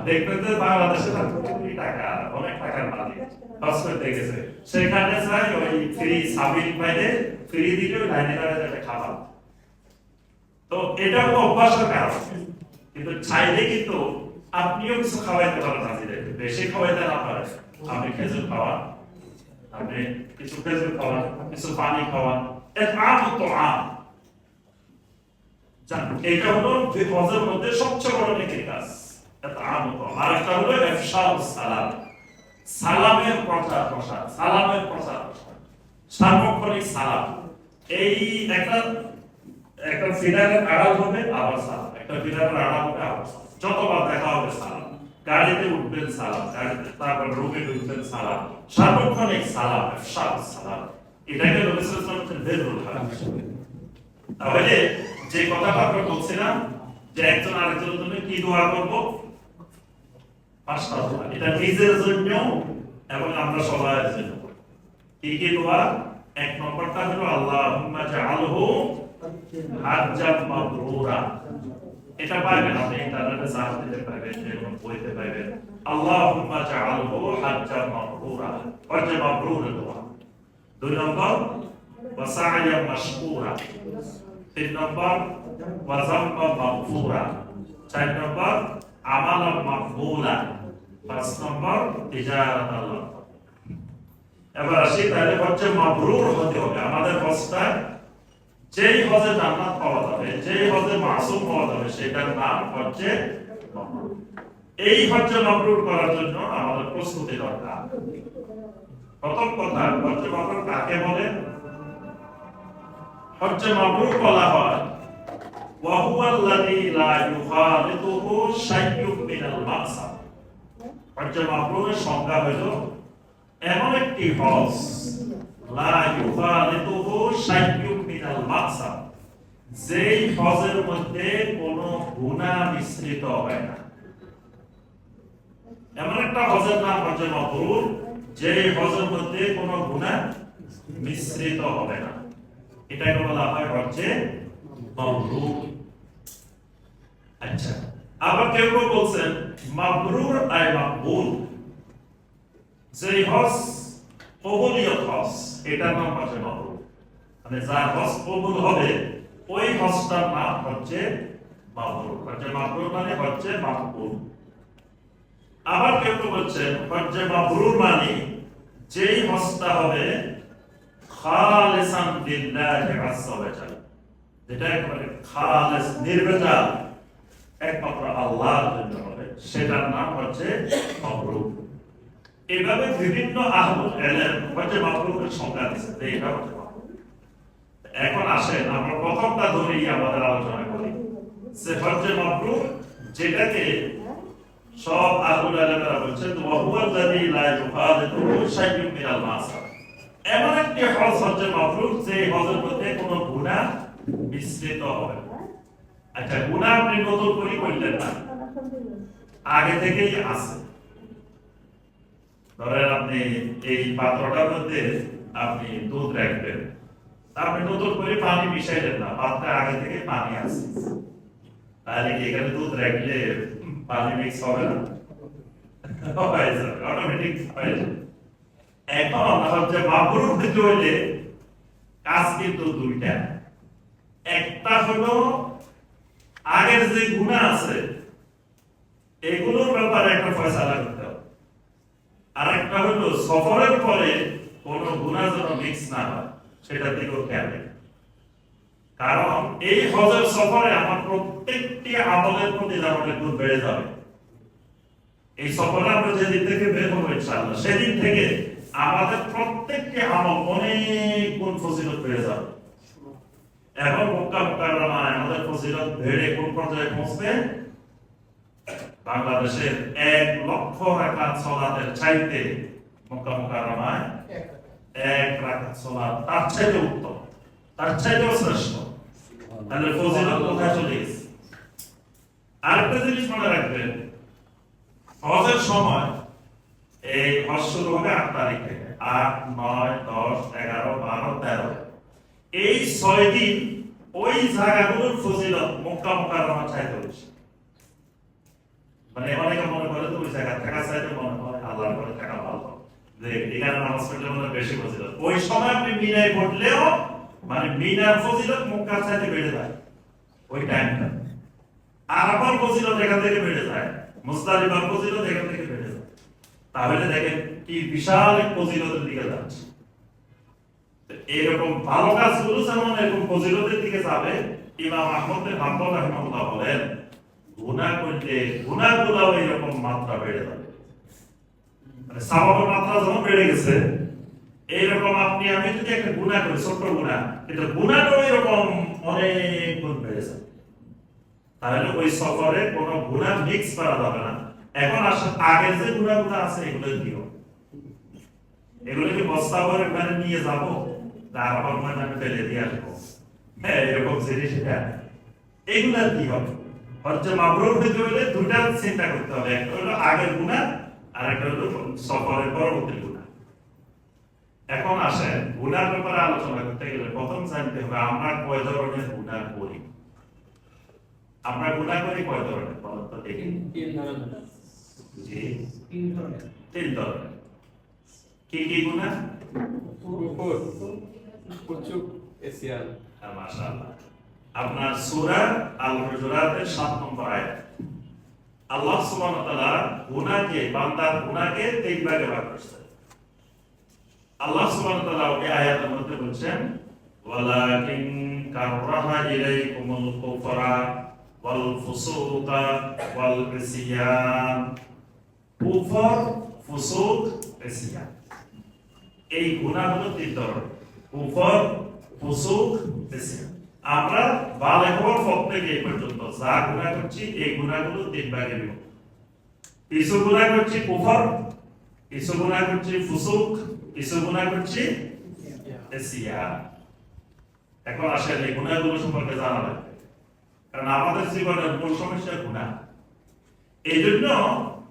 Speaker 2: দেখবেন যে বাংলাদেশে কোটি টাকা, অনেক টাকার মালিক খরচ করতে গেছে, সেখানে যায় ওই ফ্রি সাবিল পাইলে ফ্রি দিলে ওই লাইনে দাঁড়ায় যাবে খাবার। তো এটা অভ্যাসের কারণ, কিন্তু চাইলে কিন্তু আপনিও কিছু খাওয়াইতে পারেন হাজিরে, বেশি খাওয়াইতে না পারেন, আপনি খেজুর খাওয়ান, আপনি কিছু খেজুর খাওয়ান, কিছু পানি খাওয়ান, এটা হলো হজের মধ্যে সবচেয়ে বড় নেকির কাজ। আর একটা হলো ইফশাউস সালাম, সালামের প্রচার প্রসার, সালামের প্রচার প্রসার, সার্বক্ষণিক সালাম। এই একটা ফিডারের আড়াল হবে আবার সালাম, একটা ফিডারের আড়াল হবে আবার সালাম, যতবার দেখা হবে সালাম, গাড়িতে উঠবেন সালাম, গাড়িতে তারপর রুমে ঢুকবেন সালাম, সার্বক্ষণিক সালাম, ইফশাউস সালাম। এটাকে নবী সাল্লাল্লাহু আলাইহি ওয়াসাল্লাম বেরুল হাদিস। তাহলে যে কথাটা আমরা বলছিলাম যে একজন আরেকজনের জন্য কি দোয়া করব, পাঁচটা দোয়া, এটা নিজের জন্য এবং আমরা সবার জন্য। কি কি দোয়া? এক নম্বরটা হলো আল্লাহুম্মা জাআলহু হাজ্জাম মাবরুরা। এটা পাবেন আপনি ইন্টারনেটে সার্চ দিতে পারবেন, যেমন বইতে পাবেন আল্লাহুম্মা জাআলহু হাজ্জাম মাবরুরা, হজ্জ মাবরুরের দোয়া। দুই নম্বর ওয়াসা'য়াম মাশকুরা। তিন নম্বর ওয়াজাম্বা মাগফুরা। চার নম্বর আমালাম মাকবুলা। পাঁচ নম্বর তিজারাতাল লাহ। এবার আসি, তাহলে হচ্ছে মাবরুর হতে হবে আমাদের হজটা। যেই হজে জান্নাত পাওয়া যাবে, যেই হজে মাসুম পাওয়া যাবে, সেটার নাম হচ্ছে মাবরুর। এই হজ্জে মাবরুর করার জন্য আমাদের প্রস্তুতি দরকার। প্রথম কথা, হজ্জে মাবরুর কাকে বলে? হজ্জে মাবরুর বলা হয় ওয়া হুয়াল্লাযী লা ইউখালিতুহু শাইয়্যুম মিনাল মাকসাদ। হজ্জে মাবরুরের সংজ্ঞা হলো এমন একটি হজ, লা ইউখালিতুহু শাইয়্যুম মিনাল মাকসাদ, যেই হজের মধ্যে কোনো গুনাহ মিশ্রিত হয় না। এমন একটা হজের নাম হজ্জে মাবরুর, যেই হজের মধ্যে কোনো গুনাহ মিশ্রিত হবে না। এটাকে বলা হয় হজ্জে মাবরুর। আচ্ছা, আবার কেউ কেউ বলছেন মাবরুর আই মাকবুল, যে হজ কবুলিয়ত হজ, এটার নাম হচ্ছে মাবরুর। মানে যার হজ কবুল হবে ওই হজটার নাম হচ্ছে মাবরুর। হজ্জে মাবরুর মানে হজ্জে মাকবুল। আবার কেউ কেউ বলছেন হজ্জে মাবরুর মানে যেই হজটা হবে খালিসান লিল্লাহি আযজা ওয়া জাল্লা, যেটা একেবারে খালিস নির্ভেজাল একমাত্র আল্লাহর জন্য হবে, সেটার নাম হচ্ছে মাবরুর। এভাবে বিভিন্ন আহলুল ইলম হজ্জে মাবরুরের সংজ্ঞা দিয়েছেন, এটা হচ্ছে মাবরুর। এখন আসেন আমরা প্রথমটা ধরেই আমাদের আলোচনা করি যে হজ্জে মাবরুর, যেটাকে সব আহলুল ইলমরা বলছেন ওয়া হুয়াল্লাযী লা ইউখালিতুহু শাইয়্যুম মিনাল মাসাদ। এমন একটি হজ হজ্জে মাবরুর, যে হজের মধ্যে কোনো গুনাহ মিশ্রিত হবে না। আচ্ছা, গুনাহ আপনি নতুন করে করলেন না, আগে থেকেই আছে। ধরেন আপনি এই পাত্রটার মধ্যে আপনি দুধ রাখবেন, আপনি নতুন করে পানি মিশাইলেন না, পাত্রে আগে থেকে পানি আছে, তাহলে কি এখানে দুধ রাখলে পানি মিক্স হবে না? হয়ে যাবে, অটোমেটিক হয়ে যাবে। এখন হচ্ছে মাবরুর হতে হইলে কাজ কিন্তু দুইটা। একটা হলো আগের যে গুনাহ আছে এগুলোর ব্যাপারে একটা ফয়সালা করতে হবে, আর একটা হলো সফরের পরে কোনো গুনাহ যেন মিক্স না হয়, সেটা দিকেও খেয়াল রাখবে। কারণ এই হজের সফরে আমার প্রত্যেকটি আমলের প্রতি যেন একটু বেড়ে যাবে। এই সফরে আমরা যেদিন থেকে বের হবো ইনশাআল্লাহ, সেদিন থেকে আমাদের প্রত্যেকটি আমল অনেক গুণ ফজিলত বেড়ে যাবে। এখন মক্কা মুকাররমায় আমাদের ফজিলত বেড়ে কোন পর্যায়ে পৌঁছবে? বাংলাদেশের 1 লক্ষ রাকাত সালাতের চাইতে মক্কা মুকাররমায় 1 রাকাত সালাত তার চাইতে উত্তম, তার চাইতেও শ্রেষ্ঠ। তাহলে ফজিলত কোথায় চলে গেছে? আরেকটা জিনিস মনে রাখবেন, হজের সময় এই হজ শুরু হবে 8 তারিখ থেকে, 8, 9, 10, 11, 12, 13, এই 6 দিন ওই জায়গাগুলোর ফজিলত মক্কা মুকাররমা চাইতে বেশি। মানে অনেকে মনে করে তো ওই জায়গা থাকা চাইতে মনে হয় আল্লাহর ঘরে থাকা ভালো, যে এখানে নামাজ পড়লে মনে বেশি ফজিলত। ওই সময় আপনি মিনায় পড়লেও মানে মিনার ফজিলত মক্কার চাইতে বেড়ে যায় ওই টাইমটা, আর আবার ফজিলত এখান থেকে বেড়ে যায় মুজদালিফার ফজিলত এখান থেকে বেড়ে যায়। তাহলে দেখেন কি বিশাল এক ফজিলতের দিকে যাচ্ছে। এরকম ভালো কাজগুলো যেমন এরকম ফজিলতের দিকে যাবে, ইমাম আহমদ বিন হাম্বল রাহিমাহুল্লাহ বলেন গুনাহ করলে গুনাহগুলোও এরকম মাত্রা বেড়ে যাবে। মানে সওয়াবের মাত্রা যেমন বেড়ে গেছে, এইরকম আপনি আমি যদি একটা গুনাহ করি, ছোট্ট গুনাহ, কিন্তু গুনাহটাও এরকম অনেক গুণ বেড়ে যাবে। তাহলে ওই সফরে কোনো গুনাহ মিক্স করা যাবে না। এখন আসলে আগের যে গুনাহগুলো আছে এগুলো দিও, এগুলো কি বস্তা করে ওখানে নিয়ে যাবো, তার আবার ময়দানে ফেলে দিয়ে আসবো, হ্যাঁ এরকম জিনিস এটা, এগুলা কি হবে? হচ্ছে মাবরুর হইতে হইলে দুইটা চিন্তা করতে হবে, একটা হলো আগের গুনাহ আর একটা হলো সফরের পরবর্তী গুনাহ। এখন আসেন গুনার ব্যাপারে আলোচনা করতে গেলে প্রথম জানতে হবে আমরা কয় ধরনের গুনাহ করি। আমরা গুনাহ করি কয় ধরনের বলেন তো দেখি?
Speaker 3: তিন ধরনের।
Speaker 2: জি,
Speaker 3: তিন ধরনের।
Speaker 2: তিন ধরনের। কি কি গুনাহ?
Speaker 3: কুফর, কুচুক, এসিয়ান।
Speaker 2: মাশাআল্লাহ। আপনার সূরা আল হুজুরাতের 7 নম্বর আয়াত আল্লাহ সুবহানাহু ওয়া তাআলা গুনাহকে, বান্দার গুনাহকে তিন ভাগে ভাগ করেছেন। আল্লাহ সুবহানাহু ওয়া তাআলা এই আয়াতের মধ্যে বলছেন ওয়ালাকিন কাররাহা ইলাইকুমুল কুফরা ওয়াল ফুসুকা ওয়াল ইসয়ান। কুফর, ফুসুক, ইসয়ান, এই গুনাহগুলো তিন ধরনের। কুফর, ফুসুক, ইসয়ান। আমরা বালেগ হওয়ার পর থেকে এই পর্যন্ত যা গুনাহ করছি এই গুনাহগুলো তিন ভাগে বিভক্ত। কিছু গুনাহ করছি কুফর, কিছু গুনাহ করছি ফুসুক, কিছু গুনাহ করছি ইসয়ান। এখন আসলে এই গুনাহগুলো সম্পর্কে জানা লাগবে, কারণ আমাদের জীবনের মূল সমস্যা গুনাহ। এই জন্য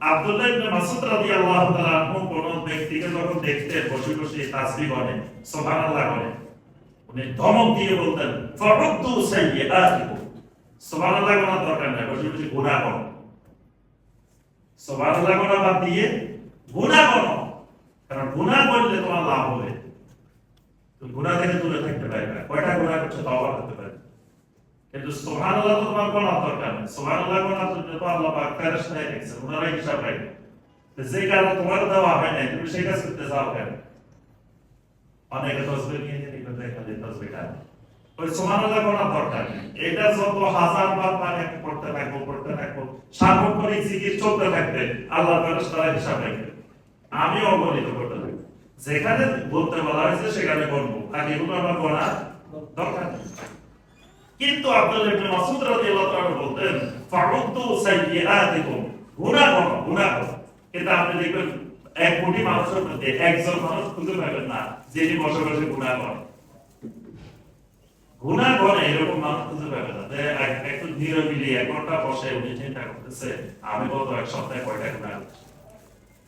Speaker 2: আব্দুল্লাহ ইবনে মাসউদ রাদিয়াল্লাহু তাআলা আনহু কোন ব্যক্তিকে যখন দেখতেন বসে বসে তাসবিহ করেন, সুবহানাল্লাহ করেন, উনি ধমক দিয়ে বলতেন ফারুদ্দু সাইয়্যাতিকুম। সুবহানাল্লাহ করার দরকার নাই, বসে বসে গুনাহ করো। সুবহানাল্লাহ করা বাদ দিয়ে গুনাহ করো, কারণ গুনাহ করলে তোমার লাভ হবে। তো গুনাহ থেকে দূরে থাকতে পারবে। কয়টা গুনাহ করছে তওবা করতে পারবে, কিন্তু সুবহানাল্লাহ তো তোমার কোনো দরকার নেই। সুবহানাল্লাহ করার জন্য তো আল্লাহ পাক ফেরেশতায় রেখেছেন, ওনারাই হিসাব রাখবে। তো যে কারণে তোমার দেওয়া হয় নাই, তুমি সেই কাজ করতে যাও কেন? অনেকে তাসবিহ নিয়ে দেখবে দেখা যায় তাসবিহটা ওই সুবহানাল্লাহ করার দরকার নেই। এটা যত হাজার বার পারে পড়তে থাকবো, সার্বক্ষণিক জিকির চলতে থাকবে, আল্লাহ ফেরেশতারা হিসাব রাখবে। আমি অবহেলিত করতে থাকবো, যেখানে বলতে বলা হয়েছে সেখানে বলবো, আর এগুলো আমার বলার দরকার নেই। কিন্তু আব্দুল্লাহ ইবনে মাসউদ রাদিয়াল্লাহু তাআলা বলতেন ফারুদ্দু সাইয়্যাতিকুম, গুনাহ করো। কিন্তু আপনি দেখবেন 1 কোটি মানুষের মধ্যে একজন মানুষ খুঁজে পাবেন না যিনি বসে বসে গুনাহ করে এরকম মানুষ খুঁজে পাবেন না। একটু নিরবিলি 1 ঘন্টা বসে উনি চিন্তা করতেছে আমি গত 1 সপ্তাহে কয়টা গুনাহ করছি,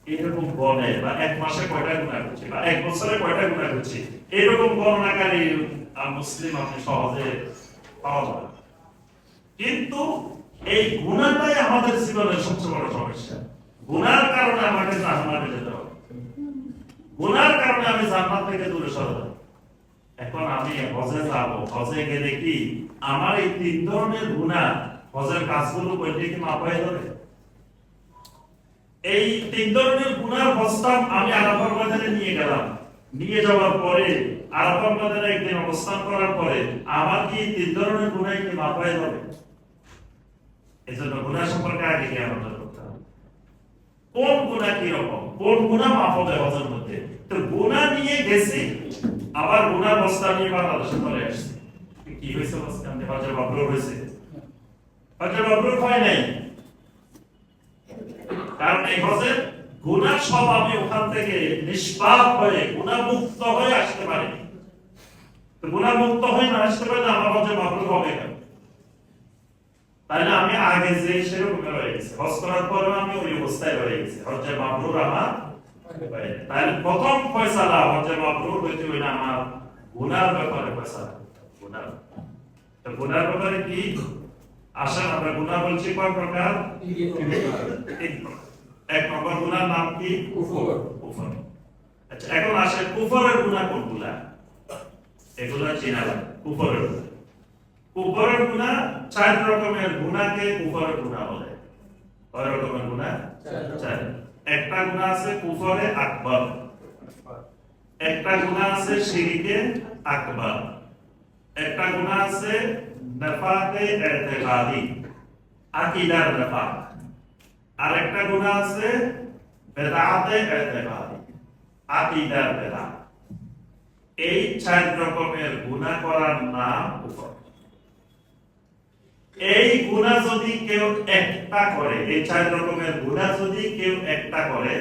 Speaker 2: এরকম গণে, বা 1 মাসে কয়টা গুনাহ করছি, বা 1 বছরে কয়টা গুনাহ করছি, এরকম গণনাকারী মুসলিম আপনি সহজে পাওয়া যাবে। কিন্তু এই গুনাহটাই আমাদের জীবনের সবচেয়ে বড় সমস্যা। গুনার কারণে আমাকে জাহান্নামে যেতে হবে, গুনার কারণে আমি জান্নাত থেকে দূরে সরে যাব। এখন আমি হজে যাব, হজে গেলে কি আমার এই 3 ধরনের গুনাহ, হজের কাজগুলো করলে কি মাপ হয়ে যাবে? এই 3 ধরনের গুনার প্রস্তাব আমি আরাফার ময়দানে নিয়ে গেলাম, নিয়ে যাওয়ার পরে আরাফার ময়দানে একদিন অবস্থান করার পরে আমার কি 3 ধরনের গুনাহ কি মাপ হয়ে যাবে? এজন্য গুনাহ সম্পর্কে আগে জ্ঞান অর্জন করতে হবে। কোন গুনাহ কি রকম, কোন গুনাহ মাফ হবে হজের মধ্যে। তো গুনাহ নিয়ে গেছি, আবার গুনাহ বস্তা নিয়ে বাংলাদেশে চলে আসছে। কি হয়েছে বস্তা নিয়ে? হজে মাবরুর হয়েছে? হজে মাবরুর হয় নাই, কারণ এই হজে গুনাহ সব আমি ওখান থেকে নিষ্পাপ হয়ে গুনাহ মুক্ত হয়ে আসতে পারি। তো গুনাহ মুক্ত হয়ে না আসতে পারলে আমার হজে মাবরুর হবে কেন? তাই না, আমি আগে যে সেরকম রয়ে গেছি, হজ করার পরেও আমি ওই অবস্থায় রয়ে গেছি, হজে মাবরুর আমার। তাই প্রথম ফয়সালা হজে মাবরুর হইতে হইলে আমার গুনার ব্যাপারে ফয়সালা। গুনার ব্যাপারে কি আসেন আমরা গুনাহ বলছি কয় প্রকার? 3 প্রকার। 1 নম্বর গুনার নাম কি? কুফর। আচ্ছা, এখন আসে কুফরের গুনাহ কোনগুলা? এগুলা চিনা লাগবে। কুফরের গুনাহ 4 রকমের গুনাহকে কুফরের গুনাহ বলে। কয় রকমের গুনাহ?
Speaker 3: চার।
Speaker 2: চার। একটা গুনাহ আছে কুফরে আকবার, একটা গুনাহ আছে শিরকে আকবার, একটা গুনাহ আছে নিফাকে ইতিকাদি, আকীদার নিফাক, আর একটা গুনাহ আছে বেদাতে ইতিকাদি, আকীদার বেদাত। এই চার রকমের গুনাহ করার নাম কুফর। এই গুনাহ যদি কেউ একটা করে, এই চার রকমের গুনাহ যদি কেউ একটা করে,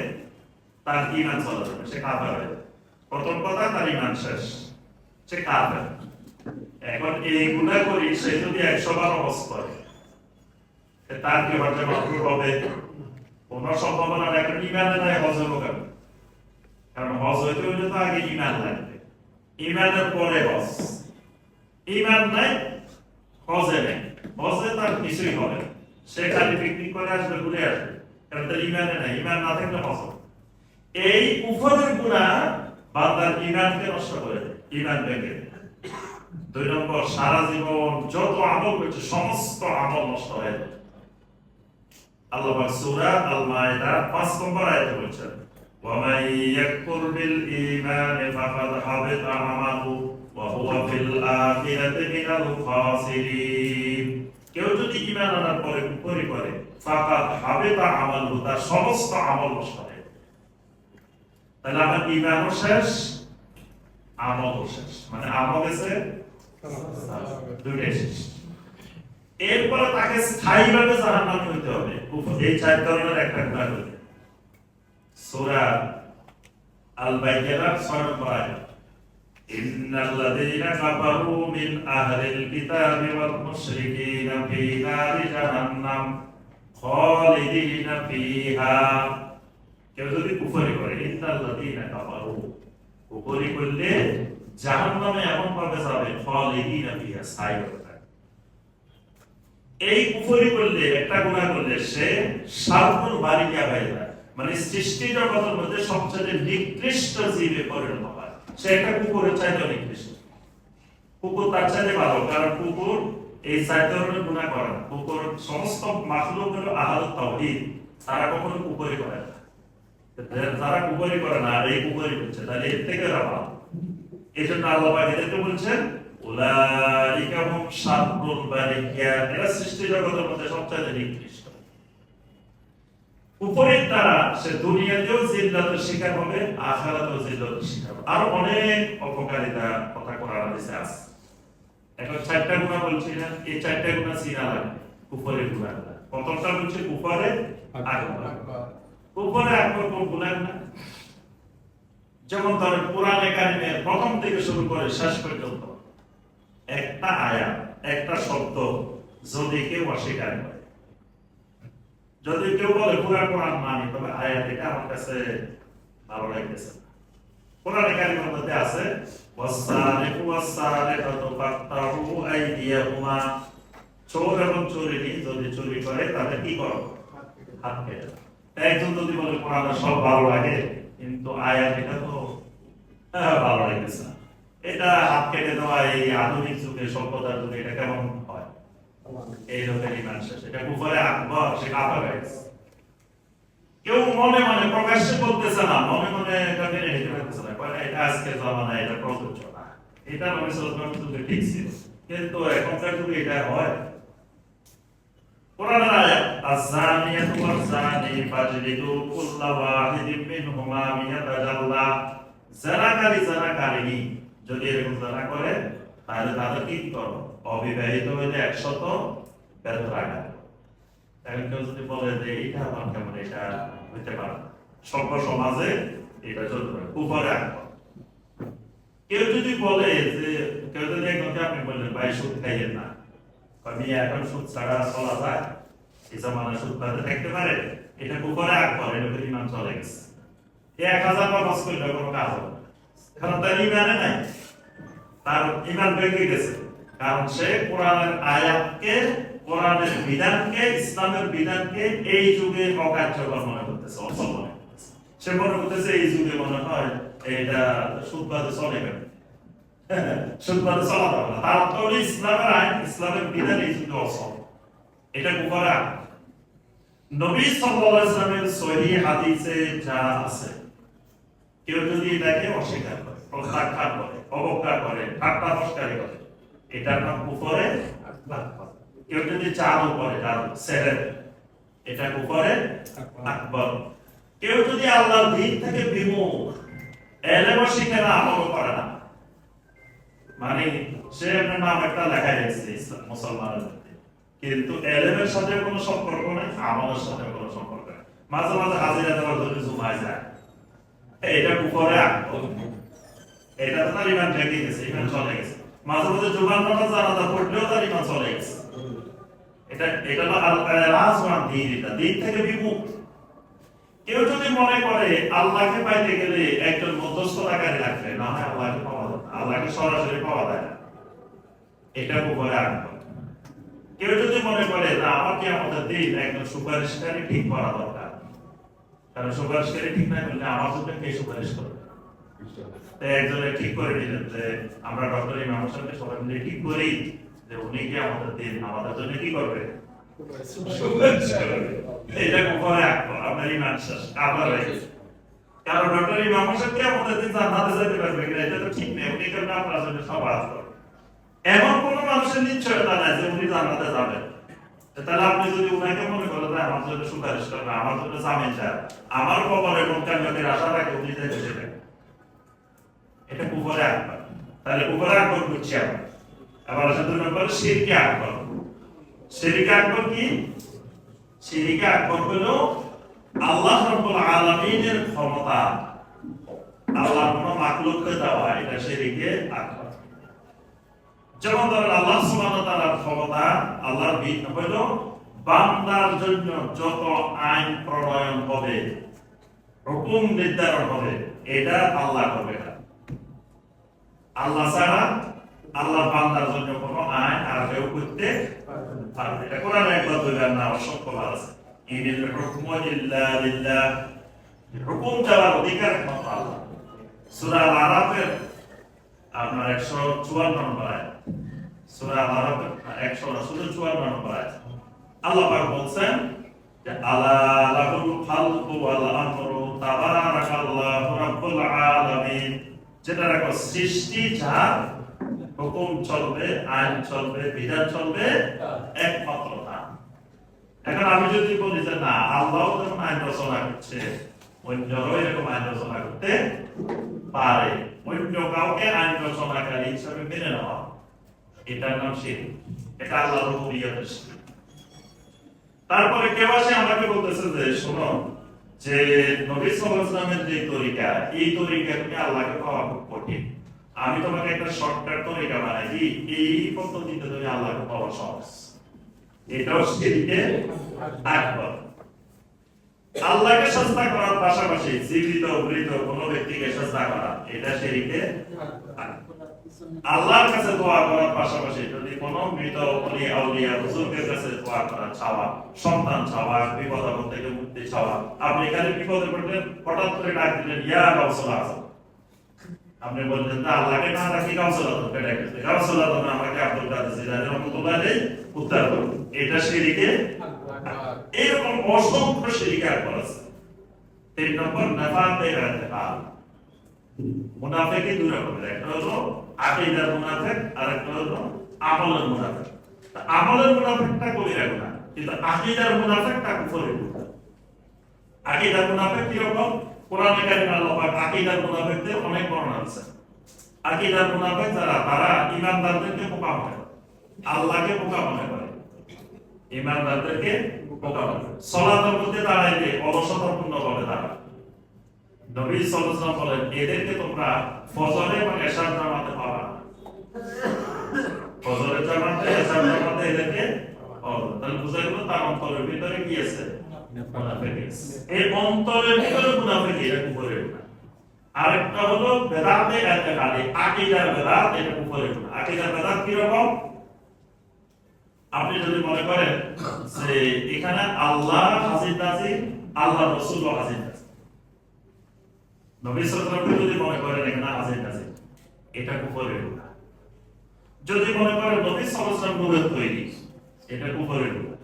Speaker 2: তার ঈমান চলে যাবে, সে কাফের হয়ে যাবে। প্রথম কথা, তার ঈমান শেষ, সে কাফের। এখন এই গুনাহ করি সে যদি 100 বার হজ করে, তার কি হজে মাবরুর হবে? কোন সম্ভাবনা নাই। এখন ঈমানে নাই, হজ হলো কেন? কারণ হজ হইতে হইলে তো আগে ঈমান লাগবে, ঈমানের পরে হজ। ঈমান নাই, হজে নেই, হজে তার কিছুই হবে না। সে খালি পিকনিক করে আসবে, ঘুরে আসবে, কারণ তার ঈমানে নাই। ঈমান না থাকলে হজ হবে। এই কুফরের গুনাহ বান্দার ঈমানকে নষ্ট করে দেয়, ঈমান ভেঙে দেয়। 2 নম্বর, সারা জীবন যত আমল করছে সমস্ত আমল নষ্ট হয়ে যায়। আল্লাহ পাক সূরা আল মাইদা 5 নম্বর আয়াতে বলেছেন, ওয়া মান ইয়াকফুর বিল ঈমান ফাকাদ হাবিতা আমালুহু ওয়া হুয়া ফিল আখিরাতি মিনাল খাসিরিন। কেউ যদি ঈমান আনার পরে কুফরি করে, ফাকাদ হাবিতা আমালুহু, তার সমস্ত আমল নষ্ট হয়ে যায়। তাহলে আমার ঈমানও শেষ, আমলও শেষ, মানে আমল গেছে, দুইটাই শেষ। এরপরে তাকে স্থায়ীভাবে জাহান্নামে হইতে হবে এই চার ধরনের একটা গুনাহ করলে। সূরা আল বাইয়িনা 6 নম্বর আয়াত, ইন্নাল্লাযীনা কাফারু মিন আহলিল কিতাবি ওয়াল মুশরিকিনা ফী নারি জাহান্নাম খালিদিনা ফীহা। কেউ যদি কুফরি করে, ইন্নাল্লাযীনা কাফারু, কুফরি করলে জাহান্নামে এমন ভাবে যাবে, খালিদিনা ফীহা, স্থায়ী হবে। এই কুফরি করলে, একটা গুনাহ করলে সে শারকুল বারিয়া হয়ে যায়, মানে সৃষ্টি জগতের মধ্যে সবচেয়ে নিকৃষ্ট জীবে পরিণত হয়। সে একটা কুকুরের চাইতে নিকৃষ্ট। কুকুর তার চাইতে ভালো, কারণ কুকুর এই চার ধরনের গুনাহ করে না। কুকুর সমস্ত মাখলুক হলো আহলুত তাওহীদ, তারা কখনো কুফরি করে না। যারা কুফরি করে না, এই কুফরি করছে, তাহলে এর থেকে ভালো। এই জন্য আল্লাহ পাক এদেরকে বলছেন, উলাইকা হুম শাররুল বারিয়া, এরা সৃষ্টি জগতের মধ্যে সবচেয়ে নিকৃষ্ট। উপরের দ্বারা সে দুনিয়াতেও জিল্লাতের শিকার হবে, আখিরাতেও জিল্লাতের শিকার হবে। আর অনেক অপকারিতা কথা কোরআন হাদিসে আছে। এখন 4টা গুনাহ বলছি না, এই 4টা গুনাহ চিনা লাগবে। কুফরের গুনাহগুলো প্রথমটা হচ্ছে কুফরে আকবার। কুফরে আকবার কোন গুনাহ না? যেমন ধরেন কোরআনে কারিমের প্রথম থেকে শুরু করে শেষ পর্যন্ত একটা আয়াত, একটা শব্দ যদি কেউ অস্বীকার করে, যদি কেউ বলে পুরা কোরআন মানি, তবে আয়াত এটা আমার কাছে ভালো লাগতেছে না। কোরআনে কারিমের মধ্যে আছে, ওয়াসারিকু ওয়াসারিকাতু ফাকতাহু আইদিয়াহুমা, চোর এবং চোরিনী যদি চুরি করে তাদের কি করো? হাত কেটে দাও। একজন যদি বলে কোরআনে সব ভালো লাগে, কিন্তু আয়াত এটা তো ভালো লাগতেছে না, এটা হাত কেটে দেওয়া এই আধুনিক যুগে, সভ্যতার যুগে এটা কেমন হয়? এই লোকের ঈমান শেষ, এটা কুফরে আকবার, সে কাফের হয়ে গেছে। কেউ মনে মনে প্রকাশ্যে বলতেছে না, মনে মনে এটা মেনে নিতে পারতেছে না, কয় এটা আজকের জামানায় এটা প্রযোজ্য না, এটা নবী সাল্লাল্লাহু আলাইহি ওয়াসাল্লামের যুগে ঠিক ছিল, কিন্তু এখনকার যুগে এটা হয়। কোরআনের আয়াত, আয-যানিয়াতু ওয়াজ-যানি ফাজলিদু কুল্লা ওয়াহিদিন মিনহুমা মিয়াতা জালদা, জানাকারী জানাকারিনী যদি এরকম জানা করে, তাহলে তাদের কি করো? অবিবাহিত হইলে 100 বেতন রাখা। এখন কেউ যদি বলে যে এটা আমার কেমন, এটা হইতে পারে না, সভ্য সমাজে এটা চলতে পারে, কুফরে আকবার। কেউ যদি বলে যে, কেউ যদি একজনকে আপনি বললেন ভাই সুদ খাইয়েন না, আমি এখন সুদ ছাড়া চলা যায়, এই জামানায় সুদ পাতে থাকতে পারে, এটা কুফরে আকবার, এর উপর ঈমান চলে গেছে। 1000 বার হজ করলে কোনো কাজ হবে না, কারণ তার ঈমানে নাই, তার ঈমান ভেঙে গেছে। কারণ সে কোরআনের আয়াতকে, কোরআনের বিধানকে, ইসলামের বিধানকে এই যুগে অকার্যকর মনে করতেছে, অসল মনে করতেছে। সে মনে করতেছে এই যুগে মনে হয় এটা সুদবাদে চলে গেল, সুদবাদে চলা যাবে না। তার তো ইসলামের আইন, ইসলামের বিধান এই যুগে অসল, এটা কুফরে আকবার। নবী সাল্লাল্লাহু আলাইহি ওয়াসাল্লামের সহিহ হাদিসে যা আছে, কেউ যদি এটাকে অস্বীকার করে, প্রত্যাখ্যান করে, অবজ্ঞা করে, ঠাট্টা মস্করি করে, এটার নাম কুফরে আকবার। কেউ যদি জাদু করে, জাদু সেহের, এটা কুফরে আকবার। কেউ যদি আল্লাহর দ্বীন থেকে বিমুখ, এলেম শিখে না, আমল করে না, মানে সে আপনার নাম একটা লেখা রেখেছে ইসলাম মুসলমানের মধ্যে, কিন্তু এলেমের সাথে কোনো সম্পর্ক নেই, আমলের সাথে কোনো সম্পর্ক নেই, মাঝে মাঝে হাজিরা দেওয়ার জন্য জুমায় যায়, এটা কুফরে আকবার। এটা তো তার ইমান ভেঙে গেছে, ইমান চলে গেছে। মাঝে মাঝে জুমার নামাজ জানাজা পড়লেও তার ইমান চলে গেছে। এটা হলো আল-ইরাজ দ্বীন, এটা দ্বীন থেকে বিমুখ। কেউ যদি মনে করে আল্লাহকে পাইতে গেলে একজন মধ্যস্থতাকারী লাগবে, না হয় আল্লাহকে পাওয়া যায় না, আল্লাহকে সরাসরি পাওয়া যায় না, এটা কুফরে আকবার। কেউ যদি মনে করে না আমাকে আমাদের দিন একজন সুপারিশকারী ঠিক করা দরকার, কারণ সুপারিশকারী ঠিক না করলে আমার জন্য কে সুপারিশ করবে? একজনে ঠিক করে দিলেন যে আমরা ডক্টর ইমাম হোসেনকে সবাই মিলে ঠিক করি যে উনি কি আমাদের দিন আমাদের জন্য কি করবে? সুপারিশ করবে। এটা কুফরে আকবার, আপনার ইমান শেষ, আপনার কারণ ডক্টর ইমাম হোসেন কি আমাদের দিন জান্নাতে যেতে পারবে কিনা এটা তো ঠিক নেই, উনি কেন আপনার জন্য সবার করবে? এমন কোন মানুষের নিশ্চয়তা নাই যে উনি জান্নাতে যাবেন। তাহলে আপনি যদি উনাকে মনে করেন যে আমার জন্য সুপারিশ করবে, আমার জন্য জামিন চায়, আমার কবরে কোন কান্নাতের আশা রাখে উনি যেতে সেটা, এটা কুফরে আকবার। তাহলে কুফরে আকবার করছি আমরা। আবার আছে 2 নম্বর শিরকে আকবার। শিরকে আকবার কি? শিরকে আকবার হলো আল্লাহ রাব্বুল আলামিনের ক্ষমতা আল্লাহর কোন মাখলুককে দেওয়া, এটা শিরকে আকবার। যেমন ধরেন আল্লাহ সুবহানাহু ওয়া তাআলার ক্ষমতা, আল্লাহর বিধান হলো বান্দার জন্য যত আইন প্রণয়ন হবে, হুকুম নির্ধারণ হবে, এটা আল্লাহ করবে না। আল্লাহ ছাড়া আল্লাহ বান্দার জন্য কোনো আইন আর কেউ করতে পারবে না। এটা কোরআনে একবার বললেন না, অসংখ্য বার আছে। ইনিল হুকমু ইল্লা লিল্লাহ, হুকুম দেওয়ার অধিকার একমাত্র আল্লাহ। সূরা আল-আরাফের আপনার 154 নম্বর আয়াত, সূরা আল-আরাফের 154 নম্বর আয়াত, আল্লাহ পাক বলছেন যে আলা লাহুল খালকু ওয়াল আমরু তাবারাকাল্লাহু রাব্বুল আলামিন, যেটা রাখো সৃষ্টি যার, হুকুম চলবে, আইন চলবে, বিধান চলবে একমাত্র তার। এখন আমি যদি বলি যে না আল্লাহও যখন আইন রচনা করছে, অন্যরাও এরকম আইন রচনা করতে পারে, অন্য কাউকে আইন রচনাকারী হিসাবে মেনে নেওয়া, এটার নাম শিরক। এটা আল্লাহর রুবুবিয়্যতের শিরক। তারপরে কেউ আসে আমাকে বলতেছে যে শোনো, যে নবী সাল্লাল্লাহু আলাইহি ওয়াসাল্লামের যে তরিকা, এই তরিকা তুমি আল্লাহকে পাওয়া খুব কঠিন, আমি তোমাকে একটা শর্টকাট তরিকা বানাই দিই, এই পদ্ধতিতে তুমি আল্লাহকে পাওয়া সহজ। এটাও শিরকে আকবার। আল্লাহকে সাজদা করার পাশাপাশি জীবিত মৃত কোনো ব্যক্তিকে সাজদা করা, এটা শিরকে আকবার। আল্লাহর কাছে দোয়া করার পাশাপাশি যদি কোনো মৃত ওলি আউলিয়া হুজুরের কাছে দোয়া করা, চাওয়া, সন্তান চাওয়া, বিপদ আপদ থেকে মুক্তি চাওয়া, আপনি এখানে বিপদে পড়লেন, হঠাৎ করে ডাক দিলেন ইয়া গাউসুল আজম, আপনি বললেন যে আল্লাহকে না ডাকি গাউসুল আজমকে ডাকতেছে, গাউসুল আজম আমাকে আব্দুল কাদের জিলানী রাহমাতুল্লাহ আলাইহি উদ্ধার করুন, এটা শিরকে আকবার। এরকম অসংখ্য শিরকে আকবার আছে। 3 নম্বর নাফাতে ইতিকাদ। মুনাফিকি দুই রকমের, একটা হলো আকীদার মুনাফিক, আর একটা হলো আমলের মুনাফিক। আমলের মুনাফিকটা কবিরা গুনাহ, কিন্তু আকীদার মুনাফিকটা কুফরের গুনাহ। আকীদার মুনাফিক কি রকম? কোরআনে কারিমে আল্লাহ পাক আকীদার মুনাফিকদের অনেক বর্ণনা আছে। আকীদার মুনাফিক যারা, তারা ঈমানদারদেরকে বোকা মনে করে, আল্লাহকে বোকা মনে করে, ঈমানদারদেরকে বোকা মনে করে। সালাতের মধ্যে দাঁড়াইলে অলসতাপূর্ণভাবে দাঁড়ায়। নবী সাল্লাল্লাহু আলাইহি ওয়াসাল্লাম বলেন এদেরকে তোমরা ফজরে এবং এশার জামাতে পাবা। ফজরের জামাতে, এশার জামাতে এদেরকে পাবা। তাহলে বুঝা গেল তার অন্তরের ভিতরে কি আছে? মুনাফিকি আছে। এই অন্তরের ভিতরে মুনাফিকি, এটা কুফরের গুনাহ। আরেকটা হলো বেদাতে ইতিকাদি, আকীদার বেদাত, এটা কুফরের গুনাহ। আকীদার বেদাত কি রকম? আপনি যদি মনে করেন যে এখানে আল্লাহ হাজির নাজির, আল্লাহ রাসূল হাজির নাজির, নবী সাল্লাল্লাহু আলাইহি ওয়াসাল্লাম যদি মনে করেন এখানে হাজির নাজির, এটা কুফরের গুনাহ। যদি মনে করেন নবী সাল্লাল্লাহু আলাইহি ওয়াসাল্লাম নূরের তৈরি, এটা কুফরের গুনাহ।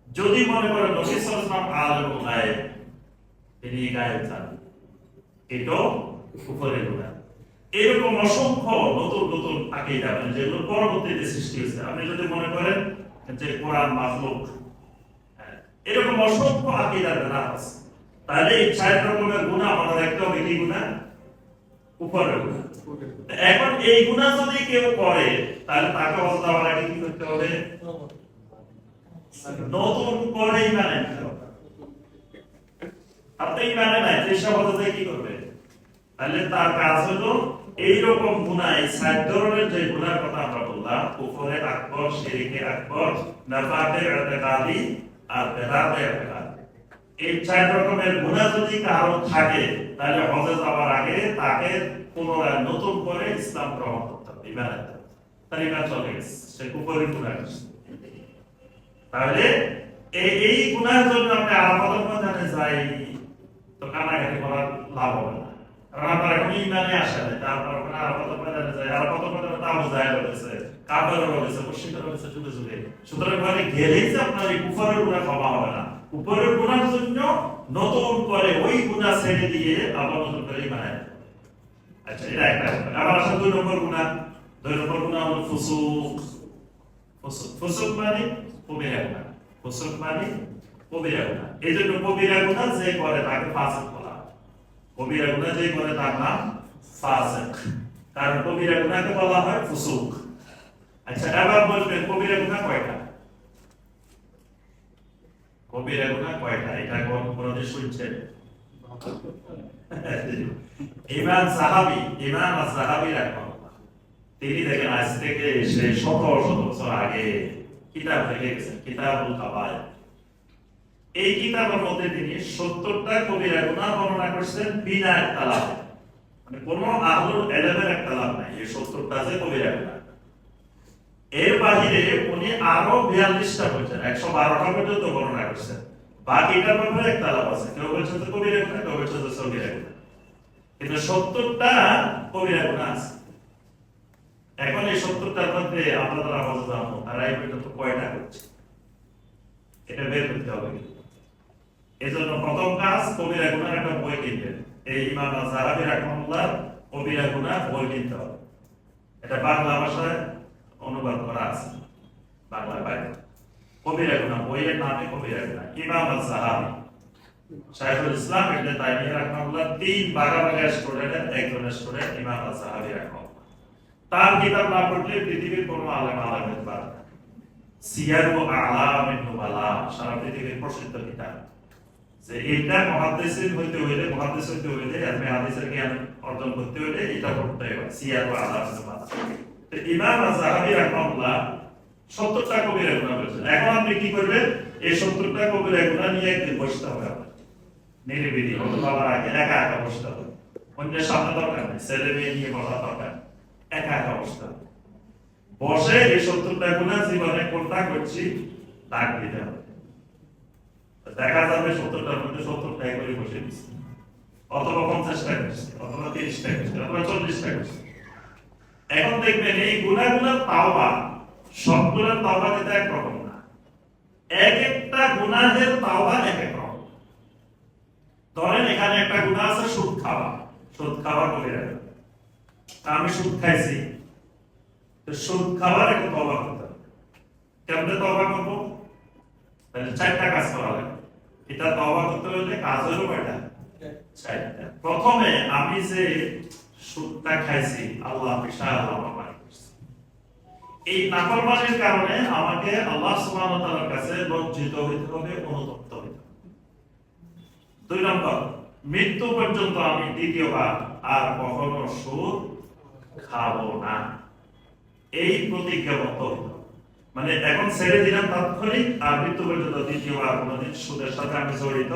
Speaker 2: যদি মনে করেন নবী সাল্লাল্লাহু আলাইহি ওয়াসাল্লাম আলেমুল গায়েব, তিনি গায়েব জানেন, এটাও কুফরের গুনাহ। এরকম অসংখ্য নতুন নতুন আকীদা মানে যেগুলো পরবর্তীতে সৃষ্টি হয়েছে। আপনি যদি মনে করেন যে কোরআন মাখলুক, এরকম অসংখ্য আকীদার বেদাত আছে, তাহলে এই 4 রকমের গুনাহ আমাদের একটা হবে কি গুনাহ? কুফরের গুনাহ। এখন এই গুনাহ যদি কেউ করে তাহলে তাকে হযরত আবার আগে কি করতে হবে? নতুন করে ইমান আনতে হবে। আপনি ইমান নাই চেষ্টা করতে কি করবে? তাহলে তার কাজ হলো এইরকম গুনাহ, এই 4 ধরনের যে গুনাহর কথা আমরা বললাম, কুফরে আকবর, শিরকে আকবর, নাফাকে ইতিকাদি আর বেদাতে ইতিকাদি, এই 4 রকমের গুনাহ যদি কারো থাকে তাহলে হজে যাওয়ার আগে তাকে পুনরায় নতুন করে ইসলাম গ্রহণ করতে হবে, ইমান আনতে হবে। তার ইমান চলে গেছে, সে কুফরি গুনাহ করছে। তাহলে এই গুনাহের জন্য আপনি আলাদা ময়দানে যাই তো কানাকাটি করার লাভ হবে না, কারণ আপনার এখন ইমানে আসে না। তারপর আপনার আলাদা ময়দানে যাই, আলাদা ময়দানে তাও যায় রয়েছে, কাফের রয়েছে, মুশরিক রয়েছে, যুগে যুগে। সুতরাং মানে গেলেই যে আপনার এই কুফরের গুনাহ ক্ষমা হবে না, কুফরের গুনাহের জন্য নতুন করে ওই গুনাহ ছেড়ে দিয়ে আবার নতুন করে ইমান আনতে হবে। আচ্ছা, এটা একটা। আবার আসলে 2 নম্বর গুনাহ। 2 নম্বর গুনাহ হলো ফুসুক। ফুসুক মানে কবিরা গুনাহ। ফুসুক মানে কবিরা গুনাহ। এই জন্য কবিরা গুনাহ যে করে তাকে ফাসিক বলা হয়। কবিরা গুনাহ যে করে তার নাম ফাসিক, কারণ কবিরা গুনাহকে বলা হয় ফুসুক। আচ্ছা, এবার বলবেন কবিরা গুনাহ কয়টা? কবিরা গুনাহ কয়টা? এটা কোনদিন শুনছেন? ইমাম সাহাবী রাহিমাহুল্লাহ, তিনি দেখেন আজ থেকে সেই 100 বছর আগে কিতাব লিখে গেছেন, কিতাবুল কাবায়ের। এই কিতাবের মধ্যে তিনি 70টা কবিরা গুনাহ বর্ণনা করেছেন বিনা ইখতিলাফ, মানে কোনো আহলুল ইলমের ইখতিলাফ নাই। এই 70টা যে কবিরা গুনাহ, এর বাইরে উনি আরো 42টা বলেছেন, 112টা পর্যন্ত বর্ণনা করেছেন। বাকিটার ব্যাপারে ইখতিলাফ আছে, কেউ বলছেন যে কবিরা গুনাহ, কেউ বলছেন যে সগীরা গুনাহ, কিন্তু 70টা কবিরা গুনাহ আছে। এখন এই 70টার মধ্যে আমরা যারা হজ যাবো তারা এই পর্যন্ত কয়টা করছে এটা বের করতে হবে। এজন্য প্রথম কাজ কবিরা গুনাহর একটা বই কিনবেন। এই ইমাম আয-যাহাবী রাহিমাহুল্লাহ কবিরা গুনাহ বই কিনতে হবে। এটা বাংলা ভাষায় অনুবাদ করা আছে, বাংলা বাইরে। কবিরা গুনাহ বইয়ের নামে কবিরা গুনাহ। ইমাম আয-যাহাবী শাইখুল ইসলাম ইবনে তাইমিয়া রাহিমাহুল্লাহ 3 ভাগাভাগি স্টুডেন্টের একজন স্টুডেন্ট ইমাম আয-যাহাবী রাহিমাহুল্লাহ। তার কিতাব না পড়লে পৃথিবীর কোনো আলেমের পারে না। সিয়ার ও আলামিন নুবালা সারা পৃথিবীর প্রসিদ্ধ কিতাব। যে এটা মুহাদ্দিসিন হইতে হইলে আপনি হাদিসের জ্ঞান অর্জন করতে হইলে এটা পড়তে হবে, সিয়ার ও আলামিন নুবালা। তো ইমাম আয-যাহাবী রাহিমাহুল্লাহ 70টা কবিরা গুনাহ বলেছেন। এখন আপনি কি করবেন? এই 70টা কবিরা গুনাহ নিয়ে একদিন বসতে হবে, নিরিবিলি হতে বাবার আগে একা একা বসতে হবে, অন্যের সামনে দরকার নেই, ছেলে মেয়ে নিয়ে বলা দরকার, একা একা অবস্থা বসে এই 70টা গুনাহ জীবনে কোনটা করছি দাগ দিতে হবে। দেখা যাবে 70টার মধ্যে 70টাই করে বসে দিচ্ছি, অথবা 50টা করছি, অথবা 30টা করছি, অথবা 40টা করছি। এখন দেখবেন এই গুনাহগুলোর তাওবা সবগুলোর তাওবা কিন্তু একরকম না, এক একটা গুনাহের তাওবা এক এক রকম। ধরেন এখানে একটা গুনাহ আছে সুদ খাওয়া কবিরা গুনাহ। আমি সুদ খাইছি, তো সুদ খাওয়ার একটা তওবা করতে হবে। কেমনে তওবা করব? তাহলে 4টা কাজ করা লাগে। এটা তওবা করতে হলে কাজ হলো কয়টা? 4টা। প্রথমে আমি যে সুদটা খাইছি আল্লাহ বিশাল নাফরমানি করছি, এই নাফরমানির কারণে আমাকে আল্লাহ সুবহানাহু ওয়া তাআলার কাছে লজ্জিত হইতে হবে, অনুতপ্ত হইতে হবে। 2 নম্বর, মৃত্যু পর্যন্ত আমি দ্বিতীয়বার আর কখনো সুদ খাবো না, এই প্রতিজ্ঞাবদ্ধ হইতে হবে। মানে এখন ছেড়ে দিলাম তাৎক্ষণিক, আর মৃত্যু পর্যন্ত দ্বিতীয়বার কোনোদিন সুদের সাথে আমি জড়িত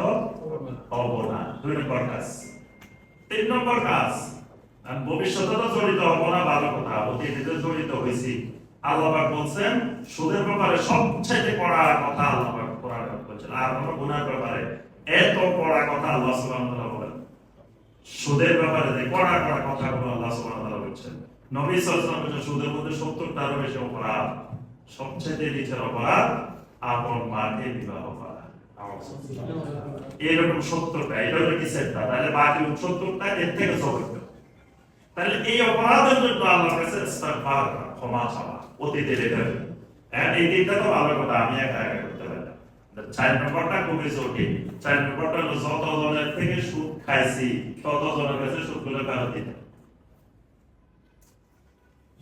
Speaker 2: হব না। 2 নম্বর কাজ। 3 নম্বর কাজ, আমি ভবিষ্যতে তো জড়িত হব না, ভালো কথা, অতীতে জড়িত হয়েছি। আল্লাহ পাক বলছেন সুদের ব্যাপারে সবচেয়ে কড়া কথা আল্লাহ পাক কোরআনে বলেছেন, আর কোনো গুনাহের ব্যাপারে এত কড়া কথা আল্লাহ সুবহানাহু ওয়া তাআলা বলেন। সুদের ব্যাপারে যে কড়া কড়া কথাগুলো আল্লাহ সুবহানাহু ওয়া তাআলা বলছেন, নবী সাল্লাল্লাহু আলাইহি ওয়াসাল্লাম বলেছেন সুদের মধ্যে 70টারও বেশি অপরাধ, সবচেয়ে নিচের অপরাধ আপন মাকে বিবাহ করা। এরকম 70টা, এটা হলো কি সেটটা, তাহলে বাকি 70টা এর থেকে জবরদস্ত। তাহলে এই অপরাধের জন্য আল্লাহর কাছে ইস্তিগফার করা, ক্ষমা চাওয়া, অতীতের এটা। হ্যাঁ, এই তিনটা তো ভালো কথা, আমি একা একা করতে পারি না। 4 নম্বরটা খুবই জটিল। 4 নম্বরটা হলো যত জনের থেকে সুদ খাইছি তত জনের কাছে সুদগুলো ফেরত দিতে।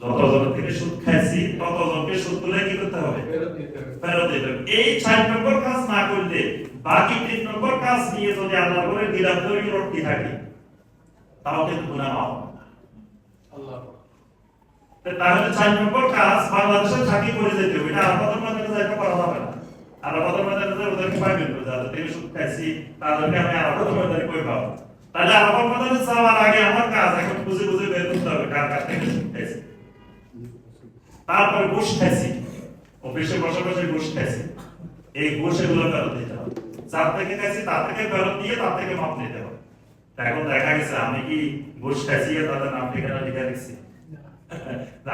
Speaker 2: যত জনের থেকে সুদ খাইছি তত জনকে সুদগুলো কি করতে হবে? ফেরত দিতে হবে। এই 4 নম্বর কাজ না করলে বাকি 3 নম্বর কাজ নিয়ে যদি আল্লাহর করে দিলাম রক্ষী থাকি, তাও কিন্তু গুনাহ মাফ হবে না।
Speaker 3: আল্লাহ।
Speaker 2: তাহলে 4 নম্বর কাজ বাংলাদেশে থাকি করে যেতে হবে। এটা আমাদের মধ্যে যাইতে করা যাবে না। আর আমাদের মধ্যে ওদেরকে পাইবেন না, যাদের থেকে সুদ খাইছি তাদেরকে আমি আমাদের মধ্যে কই পাবো। তাহলে আমার মধ্যে যাওয়ার আগে আমার কাজ এখন বুঝে বুঝে বের করতে হবে কার কাছ থেকে সুদ খাইছি। তারপর ঘুষ খাইছি, অফিসে বসে বসে ঘুষ খাইছি, এই ঘুষ এগুলো ফেরত দিতে হবে। যার থেকে খাইছি তার থেকে ফেরত দিয়ে তার থেকে মাপ নিতে হবে। এখন দেখা গেছে আমি কি ঘুষ খাইছি তাদের নাম ঠিকানা লিখে দিচ্ছি,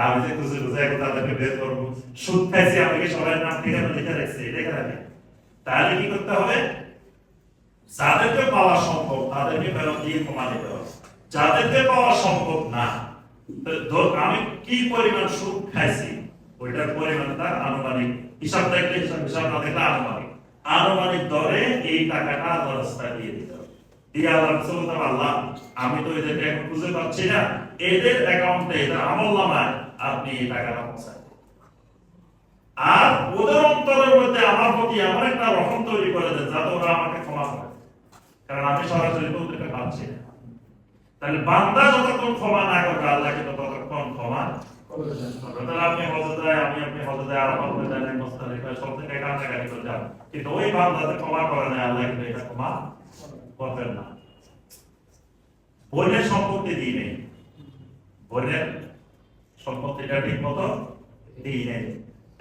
Speaker 2: আমি যে খুঁজে খুঁজে এখন তাদেরকে বের করবো। সুদ খাইছি আমি কি সবাই নাম ঠিকানা লিখে রাখছি, লিখে রাখি। তাহলে কি করতে হবে? যাদেরকে পাওয়া সম্ভব তাদেরকে ফেরত দিয়ে ক্ষমা দিতে হবে। যাদেরকে পাওয়া সম্ভব না, আমি কি পরিমাণ সুদ খাইছি ওইটার পরিমাণটা আনুমানিক হিসাব দেখলে হিসাব না দেখলে আনুমানিক দরে এই টাকাটা আল্লাহর রাস্তায় দিয়ে দিতে হবে। দিয়ে আল্লাহর কাছে বলতে হবে, আল্লাহ আমি তো এদেরকে এখন খুঁজে পাচ্ছি না, এদের অ্যাকাউন্টে এদের আমলনামায় আপনি এই টাকাটা পৌঁছান। আর ওদের অন্তরের মধ্যে আমার প্রতি এমন একটা রহম তৈরি করে দেন যাতে ওরা আমাকে ক্ষমা করে, কারণ আমি সরাসরি তো ওদেরকে পাচ্ছি না। তাহলে বান্দা যতক্ষণ ক্ষমা না করবে আল্লাহ কিন্তু ততক্ষণ ক্ষমা করবে না। আপনি হজরতায় আপনি হজরতায় আরাফাত করে দেন, মুস্তালিফা সব থেকে কাছাকাছি করে যান, কিন্তু ওই বান্দাতে ক্ষমা করে না আল্লাহ কিন্তু এটা ক্ষমা করবেন না। বোনের সম্পত্তি দিই নেই, বোনের সম্পত্তিটা ঠিক মতো দিই নেই।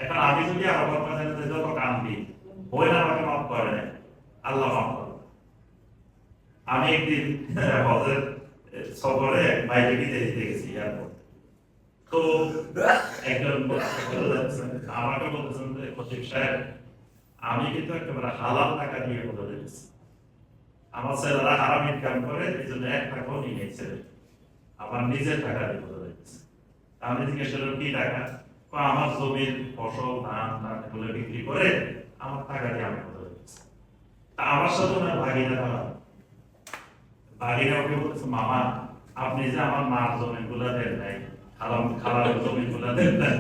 Speaker 2: এখন আমি যদি আরাফাত করে যত কাম দিই, বোন আমাকে মাফ করে না, আল্লাহ মাফ করে। আমি একদিন হজের সফরে বাইরে দিতে গেছি এয়ারপোর্ট, তো একজন আমাকে বলতেছেন যে খতিব সাহেব আমি কিন্তু একেবারে হালাল টাকা দিয়ে বলে দিয়েছি, আমার ছেলেরা হারাম ইনকাম করে এই জন্য 1 টাকাও নিয়ে নিয়েছে, আমার নিজের টাকা দিয়ে বলে দিয়েছে। আমি জিজ্ঞেস করলাম কি টাকা? আমার জমির ফসল ধান এগুলো বিক্রি করে আমার টাকা দিয়ে আমি বলে দিয়েছি। আমার সাথে ওনার ভাগিনা ভাগিনা ওকে বলতেছে, মামা আপনি যে আমার মার জমিন গুলা দেন নাই, খালার জমিন গুলা দেন নাই,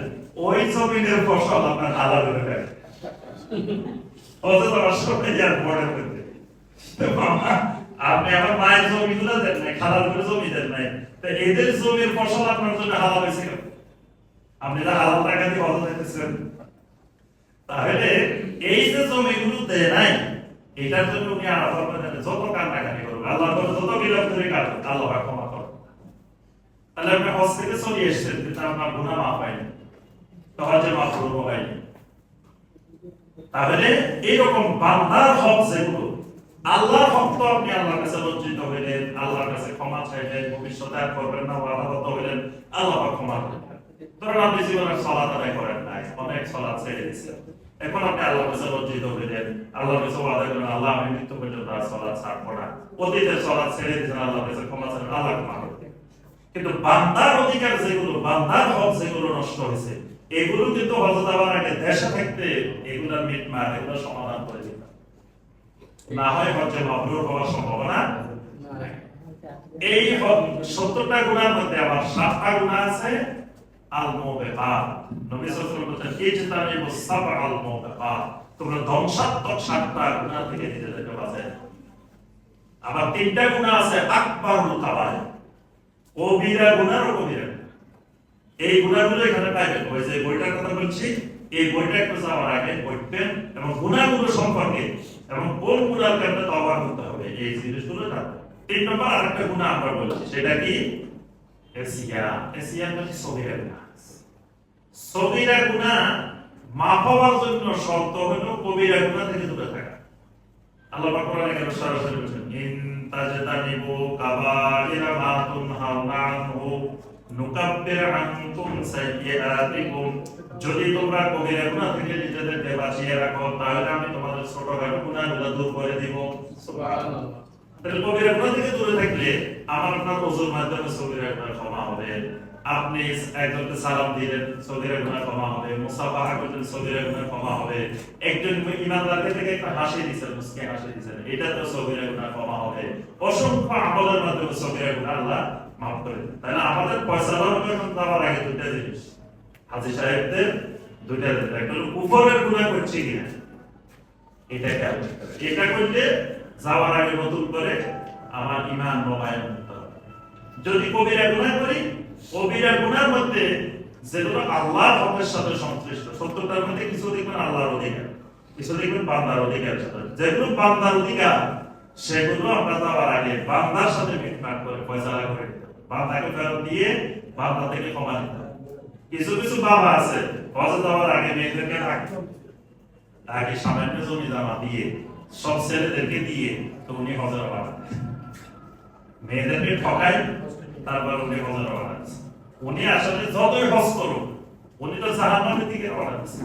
Speaker 2: ওই জমিনের ফসল আপনার হালাল হয়ে গেছে। অথচ আমার সবাই আর বড় করতে মামা আপনি আমার মায়ের জমি গুলা দেন নাই, খালার জমি দেন নাই, তো এদের জমির ফসল আপনার জন্য হালাল হয়েছে কেন? আপনি যা হালাল টাকা দিয়ে হজে যেতেছেন। তাহলে এই যে জমিগুলো দেয় নাই এটার জন্য উনি আরাফাত ময়দানে যত কান্নাকাটি করবে, আল্লাহর কাছে যত বিলাপ করে কাঁদবে, আল্লাহ ক্ষমা করবে। তাহলে আপনি হজ থেকে চলে এসেছেন কিন্তু আপনার গুনাহ মাফ হয়নি, হজে মাফরুম হয়নি। তাহলে এইরকম বান্দার হক যেগুলো আল্লাহর হক, তো আপনি আল্লাহর কাছে লজ্জিত হইলেন, আল্লাহর কাছে ক্ষমা চাইলেন, ভবিষ্যতে আর করবেন না, ওয়াদাবদ্ধ হইলেন, আল্লাহ ক্ষমা করবেন। ধরুন আপনি জীবনে সালাত আদায় করেন নাই, অনেক সালাত ছেড়ে দিচ্ছেন, এখন আপনি আল্লাহর কাছে লজ্জিত হইলেন, আল্লাহর কাছে ওয়াদা করলেন আল্লাহ আমি মৃত্যু পর্যন্ত আর সালাত ছাড়বো না, অতীতের সালাত ছেড়ে দিয়েছেন, আল্লাহর কাছে ক্ষমা চাইলেন, আল্লাহ ক্ষমা করবেন। কিন্তু বান্দার অধিকার যেগুলো, বান্দার হক যেগুলো নষ্ট হয়েছে, এগুলো কিন্তু হযরত আবার আগে দেশে থাকতে এগুলোর মিটমাট, এগুলো সমাধান করে দিতে, না হয় হজ্জে মাবরুর হওয়ার সম্ভাবনা। এই 70টা গুনার মধ্যে আবার 7টা গুনাহ আছে আল মুবিকাত। নবী সাল্লাল্লাহু আলাইহি ওয়াসাল্লাম বলেছেন ইজতানিবু সাবআল মুবিকাত, তোমরা ধ্বংসাত্মক 7টা গুনাহ থেকে নিজেদেরকে বাঁচাও। আবার 3টা গুনাহ আছে আকবারুল কাবায়ের, কবিরা গুনাহ ও কবিরা। এই গুনাহগুলো এখানে পাইবেন, ওই যে বইটার কথা বলছি, এই বইটা একটু যাওয়ার আগে পড়বেন এবং গুনাহগুলো সম্পর্কে এবং কোন গুনাহর কারণে তওবা করতে হবে এই জিনিসগুলো জানবেন। 3 নম্বর আরেকটা গুনাহ আমরা বলছি, সেটা কি? এসিয়া মানে সগীরা গুনাহ। সগীরা গুনাহ মাফ হওয়ার জন্য শর্ত হলো কবিরা গুনাহ থেকে দূরে থাকা। আল্লাহ পাক কোরআনে কেন সরাসরি বলেছেন ইন তাজতানিবু কাবাইরা মা তুনহাউনা আনহু নুকাব্বির আনকুম সাইয়্যাতিকুম, যদি তোমরা কবিরা গুনাহ থেকে নিজেদেরকে বাঁচিয়ে রাখো, তাহলে আমি তোমাদের ছোটখাটো গুনাহগুলো দূর করে দিব।
Speaker 3: সুবহানাল্লাহ।
Speaker 2: তাহলে কবিরা গুনাহ থেকে দূরে থাকলে আমার আপনার ওযুর মাধ্যমে সগীরা গুনাহ ক্ষমা হবে। আপনি একজনকে সালাম দিলেন, সগীরা গুনাহ ক্ষমা হবে। মুসাফাহা করলেন, সগীরা গুনাহ ক্ষমা হবে। একজন ইমানদারকে থেকে একটা হাসি দিয়েছেন, মুস্কি হাসি দিয়েছেন, এটা তো সগীরা গুনাহ ক্ষমা হবে। অসংখ্য আমলের মাধ্যমে সগীরা গুনাহ আল্লাহ মাফ করে দেন। তাহলে আমাদের ফয়সালা যখন দেওয়ার আগে দুইটা জিনিস, হাজী সাহেবদের দুইটা জিনিস, একটা হলো কুফরের গুনাহ করছে কিনা এটা খেয়াল করতে হবে। এটা করলে যাওয়ার আগে নতুন করে আমার ঈমান নবায়ন করতে হবে। যদি কবিরা গুনাহ করি, কবিরা গুনার মধ্যে যেগুলো আল্লাহর হকের সাথে সংশ্লিষ্ট, ৭০টার মধ্যে কিছু দেখবেন আল্লাহর অধিকার, কিছু দেখবেন বান্দার অধিকার সাথে। যেগুলো বান্দার অধিকার সেগুলো আমরা যাওয়ার আগে বান্দার সাথে মিটমাট করে ফয়সালা করে দিতে হবে। বান্দাকে ফেরত দিয়ে বান্দা থেকে ক্ষমা নিতে হবে। কিছু কিছু বাবা আছে হজে যাওয়ার আগে মেয়েদেরকে রাখতে হবে, তাকে সামান্য জমি জমা দিয়ে সব ছেলেদেরকে দিয়ে তো উনি হজের বাড়ান, মেয়েদেরকে ঠকাই, তারপর উনি হজের বাড়ান। উনি আসলে যতই হজ করুক, উনি তো জাহান্নামের দিকে রওনা দিচ্ছে,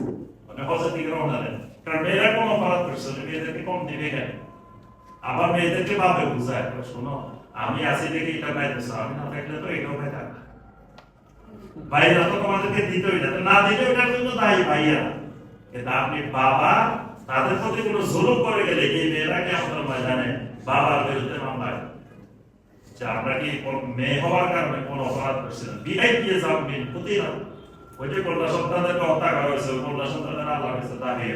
Speaker 2: মানে হজের দিকে রওনা দেন। কারণ মেয়েরা কোনো অপরাধ করছে, মেয়েদেরকে কম দিবে কেন? আবার মেয়েদেরকে ভাবে বুঝায়, শোনো আমি আছি দেখে এটা পাইতেছ, আমি না থাকলে তো এটাও পাইতাম না। ভাইরা তো তোমাদেরকে দিতই না, না দিলে ওটার জন্য দায়ী ভাইয়া। কিন্তু আপনি বাবা, তাদের প্রতি কোনো জুলুম করে গেলে এই মেয়েরাকে আমাদের ময়দানে বাবার বিরুদ্ধে মামলা করে। যে আমরা কি মেয়ে হওয়ার কারণে কোন অপরাধ করছিলাম, বিয়ে দিয়ে যাবেন ক্ষতি না, ওই যে কন্যা সন্তানদেরকে হত্যা করা হয়েছে, কন্যা সন্তানের আল্লাহ কাছে দাঁড়িয়ে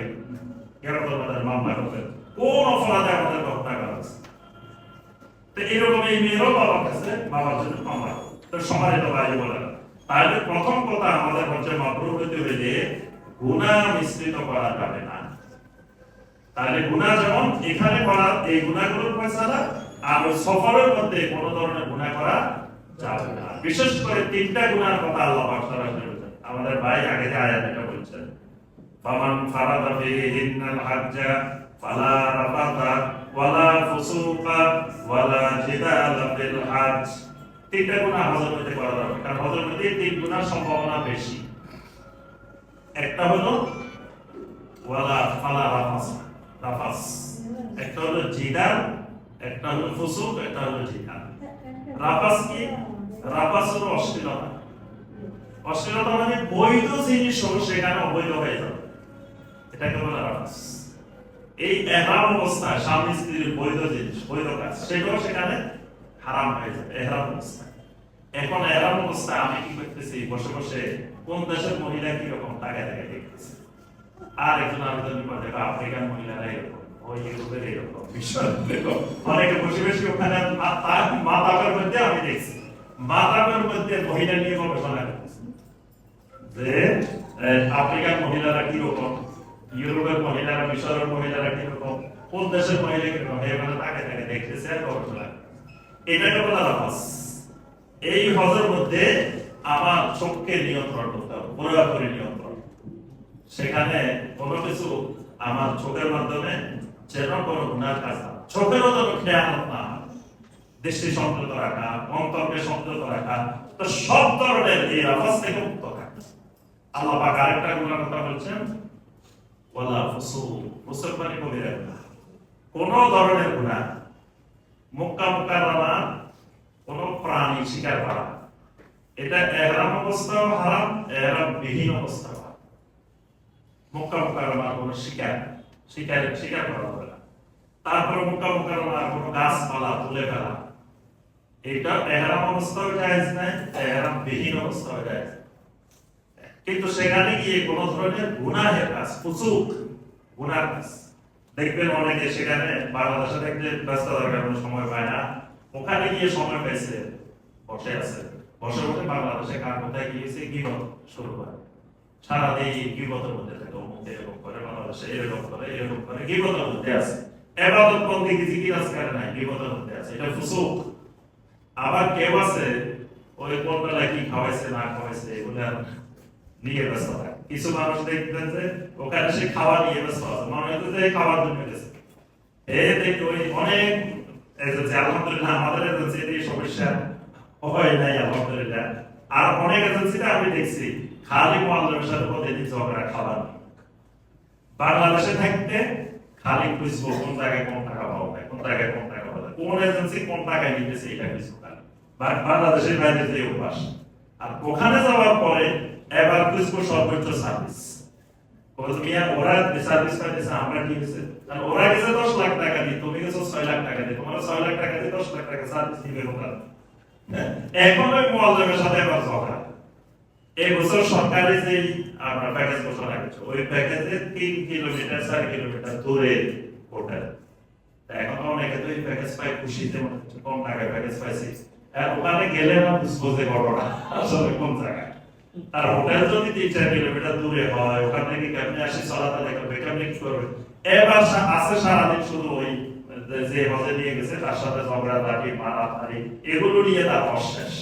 Speaker 2: কেন তোমাদের মামলা করবেন, কোন অপরাধে আমাদের হত্যা করা হয়েছে? তো এরকম এই মেয়েরও বাবার কাছে বাবার জন্য মামলা করে। তো সম্মানিত ভাই বলে, তাহলে প্রথম কথা আমাদের হচ্ছে মাবরুর হতে হইলে গুনাহ মিশ্রিত করা যাবে না। তাহলে গুনাহ যেমন এখানে করা, এই গুনাহগুলোর ফয়সালা, আর সফরের মধ্যে কোন ধরনের গুনাহ করা যাবে না। বিশেষ করে তিনটা গুনাহর কথা আল্লাহ পাক সরাসরি বলেছেন। আমাদের ভাই আগে যে আয়াত এটা বলছেন, ফামান ফারাদা ফিহিন্নাল হাজ্জা ফালা রাফাতা ওয়ালা ফুসুকা ওয়ালা জিদালা ফিল হজ। তিনটা গুনাহ হজের মধ্যে করা যাবে, কারণ হজের মধ্যে তিন গুনাহর সম্ভাবনা বেশি। একটা হলো ওয়ালা ফালা রাফাস, একটা হলো জিদাল, একটা হলো ফুসুক, একটা হলো জিদাল। রাফাস কি? রাফাস হলো অশ্লীলতা। অশ্লীলতা মানে বৈধ জিনিস হলো সেখানে অবৈধ হয়ে যাবে, এটাকে বলে রাফাস। এই ইহরাম অবস্থায় স্বামী স্ত্রীর বৈধ জিনিস, বৈধ কাজ, সেগুলো সেখানে হারাম হয়ে যাবে ইহরাম অবস্থায়। এখন ইহরাম অবস্থায় আমি কি করতেছি, বসে বসে কোন দেশের মহিলা কি রকম তাকায় তাকায় দেখতেছি, আর একজন আরেকজন বিপদে, আফ্রিকান মহিলারা এরকম, ওই ইউরোপের এরকম বিষয় অনেকে বসে বসে ওখানে মাতাবের মধ্যে আমি দেখছি, মাতাবের মধ্যে মহিলা নিয়ে গবেষণা করতেছি যে আফ্রিকান মহিলারা কিরকম, ইউরোপের মহিলারা, মিশরের মহিলারা কিরকম, কোন দেশের মহিলা কিরকম, এখানে তাকে তাকে দেখতেছে আর গবেষণা। এটাকে বলা রাফাস। এই হজের মধ্যে আমার চোখকে নিয়ন্ত্রণ করতে হবে, পুরোপুরি নিয়ন্ত্রণ। সেখানে কোনো কিছু আমার চোখের মাধ্যমে যেন কোনো গুনার কাজ না, চোখেরও যেন খেয়ানত না, দৃষ্টি সংযত রাখা, অন্তরকে সংযত রাখা, তো সব ধরনের এই রাফাস থেকে মুক্ত থাকা। আল্লাহ পাক আরেকটা গুনার কথা বলছেন, ওয়ালা ফুসুক, ফুসুক মানে কবিরা গুনাহ। কোন ধরনের গুনাহ, মক্কা মুকাররমা কোন প্রাণী শিকার করা, এটা ইহরাম অবস্থাও হারাম, ইহরাম বিহীন অবস্থাও হারাম। মক্কা মুকাররমার কোন শিকার করা যাবে না। তারপর মক্কা মুকাররমার কোন গাছপালা তুলে ফেলা, এটা ইহরাম অবস্থাও জায়েজ নাই, ইহরাম বিহীন অবস্থাও জায়েজ। কিন্তু সেখানে গিয়ে কোন ধরনের গুনাহের কাজ, ফুসুক, গুনার কাজ, দেখবেন অনেকে সেখানে বাংলাদেশে দেখলে ব্যস্ততার কারণে সময় পায় না, ওখানে গিয়ে সময় পেয়েছে, বসে আছে, বসে বসে বাংলাদেশে কার কোথায় গিয়েছে গীবত শুরু করে, সারাদিন গীবতের মধ্যে থাকে, অমুক এরকম করে, বাংলাদেশে এরকম করে, এরকম করে, গীবতের মধ্যে আছে। ইবাদত বন্দেগী জিকির আজকার নাই, গীবতের মধ্যে আছে, এটা ফুসুক। আবার কেউ আছে ওই কোন বেলায় কি খাওয়াইছে না খাওয়াইছে এগুলা নিয়ে ব্যস্ত থাকে। কিছু মানুষ দেখবেন যে ওখানে সে খাওয়া নিয়ে ব্যস্ত আছে, মনে হচ্ছে যে খাওয়ার জন্য গেছে। দেখি ওই অনেক এজেন্সি, আলহামদুলিল্লাহ আমাদের এজেন্সি সমস্যা হয় নাই আলহামদুলিল্লাহ। আর অনেক এজেন্সিতে আমি দেখছি খালি মুআল্লিমের সাথে প্রতিদিন ঝগড়া, খাবার বাংলাদেশে থাকতে খালি খুঁজবো কোন জায়গায় কোন টাকা পাবো, কোন জায়গায় কোন টাকা পাবো, কোন এজেন্সি কোন টাকায় নিতেছে এটা খুঁজবো খালি। বাংলাদেশের বাইরে যে অভ্যাস। আর ওখানে যাওয়ার পরে এবার খুঁজবো সর্বোচ্চ সার্ভিস। ওরা সার্ভিস পাইতেছে, আমরা কি হয়েছে, ওরা গেছে 10 লাখ টাকা দিয়ে, তুমি গেছো 6 লাখ টাকা দিয়ে, তোমার 6 লাখ টাকা দিয়ে 10 লাখ টাকা সার্ভিস দিবে ওরা। এখন ওই মুআল্লিমের সাথে এবার ঝগড়া। এই বছর সরকারি যে আমরা প্যাকেজ ঘোষণা করেছে, ওই প্যাকেজে 3 কিলোমিটার 4 কিলোমিটার দূরে হোটেল। এখন অনেকে তো এই প্যাকেজ পাই খুশিতে, মনে হচ্ছে কম টাকায় প্যাকেজ পাইছি। আর ওখানে গেলে না বুঝবো যে ঘটনা আসলে কোন জায়গায়। আর হোটেল যদি 3-4 কিলোমিটার দূরে হয়, ওখান থেকে কেমনি আসি চলাচল করবে, কেমনি কি করবে। এবার আছে সারাদিন শুধু ওই যে হজে নিয়ে গেছে তার সাথে ঝগড়া লাঠি মারামারি এগুলো নিয়ে তার অশেষ।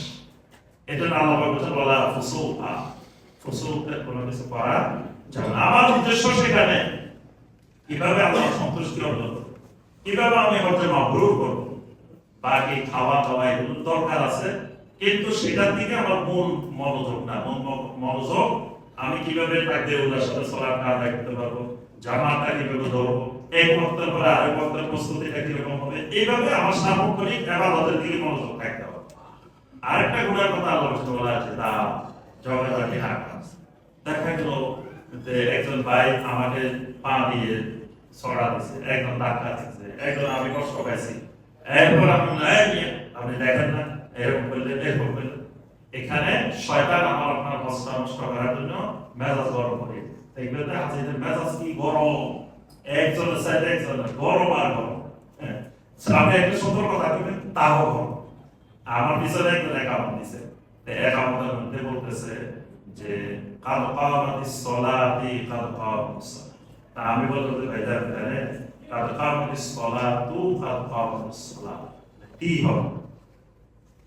Speaker 2: এটা না আল্লাহ বলেছেন বলা ফুসুকা, ফুসুকের কোনো কিছু করা যাবে না। আমার উদ্দেশ্য সেখানে কিভাবে আল্লাহ সন্তুষ্টি অর্জন করব, কিভাবে আমি হজে মাবরুর করব। বাকি খাওয়া দাওয়া এগুলো দরকার আছে, কিন্তু সেটার দিকে আমার মূল মনোযোগ না। মনোযোগ আমি কিভাবে তাকবীরুল্লাহর সাথে সালাত না রাখতে পারবো, জামাতটা কিভাবে ধরবো, এক ওয়াক্তের পরে আরেক ওয়াক্তের প্রস্তুতিটা কিরকম হবে, এইভাবে আমার সামগ্রিক ইবাদতের দিকে মনোযোগ থাকতে হবে। আরেকটা গুণের কথা আল্লাহ বলা আছে, তা ঝগড়াঝাটি হারাম। দেখা গেল যে একজন ভাই আমাকে পা দিয়ে ছড়া দিছে, একজন ধাক্কা দিচ্ছে, একজন আমি কষ্ট পাইছি, এরপর আপনি দেখেন না এরকম করলে এরকম করলে। এখানে শয়তান আমার আপনার হস্তা নষ্ট করার জন্য মেজাজ গরম করে দেখবে হাজিদের মেজাজ কি গরম, একজনের সাইডে একজনের গরম আর গরম। হ্যাঁ, আপনি একটা সতর্কতা দিবেন তাও গরম। আমার পিছনে একজন একামত দিছে, একামতের মধ্যে বলতেছে যে কাদ কামাতিস সালাতি কাদ কামাতিস সালাত। তা আমি বলতে ভাই জানেন কাদ কামাতিস সালাতু কাদ কামাতিস সালাত কি হবে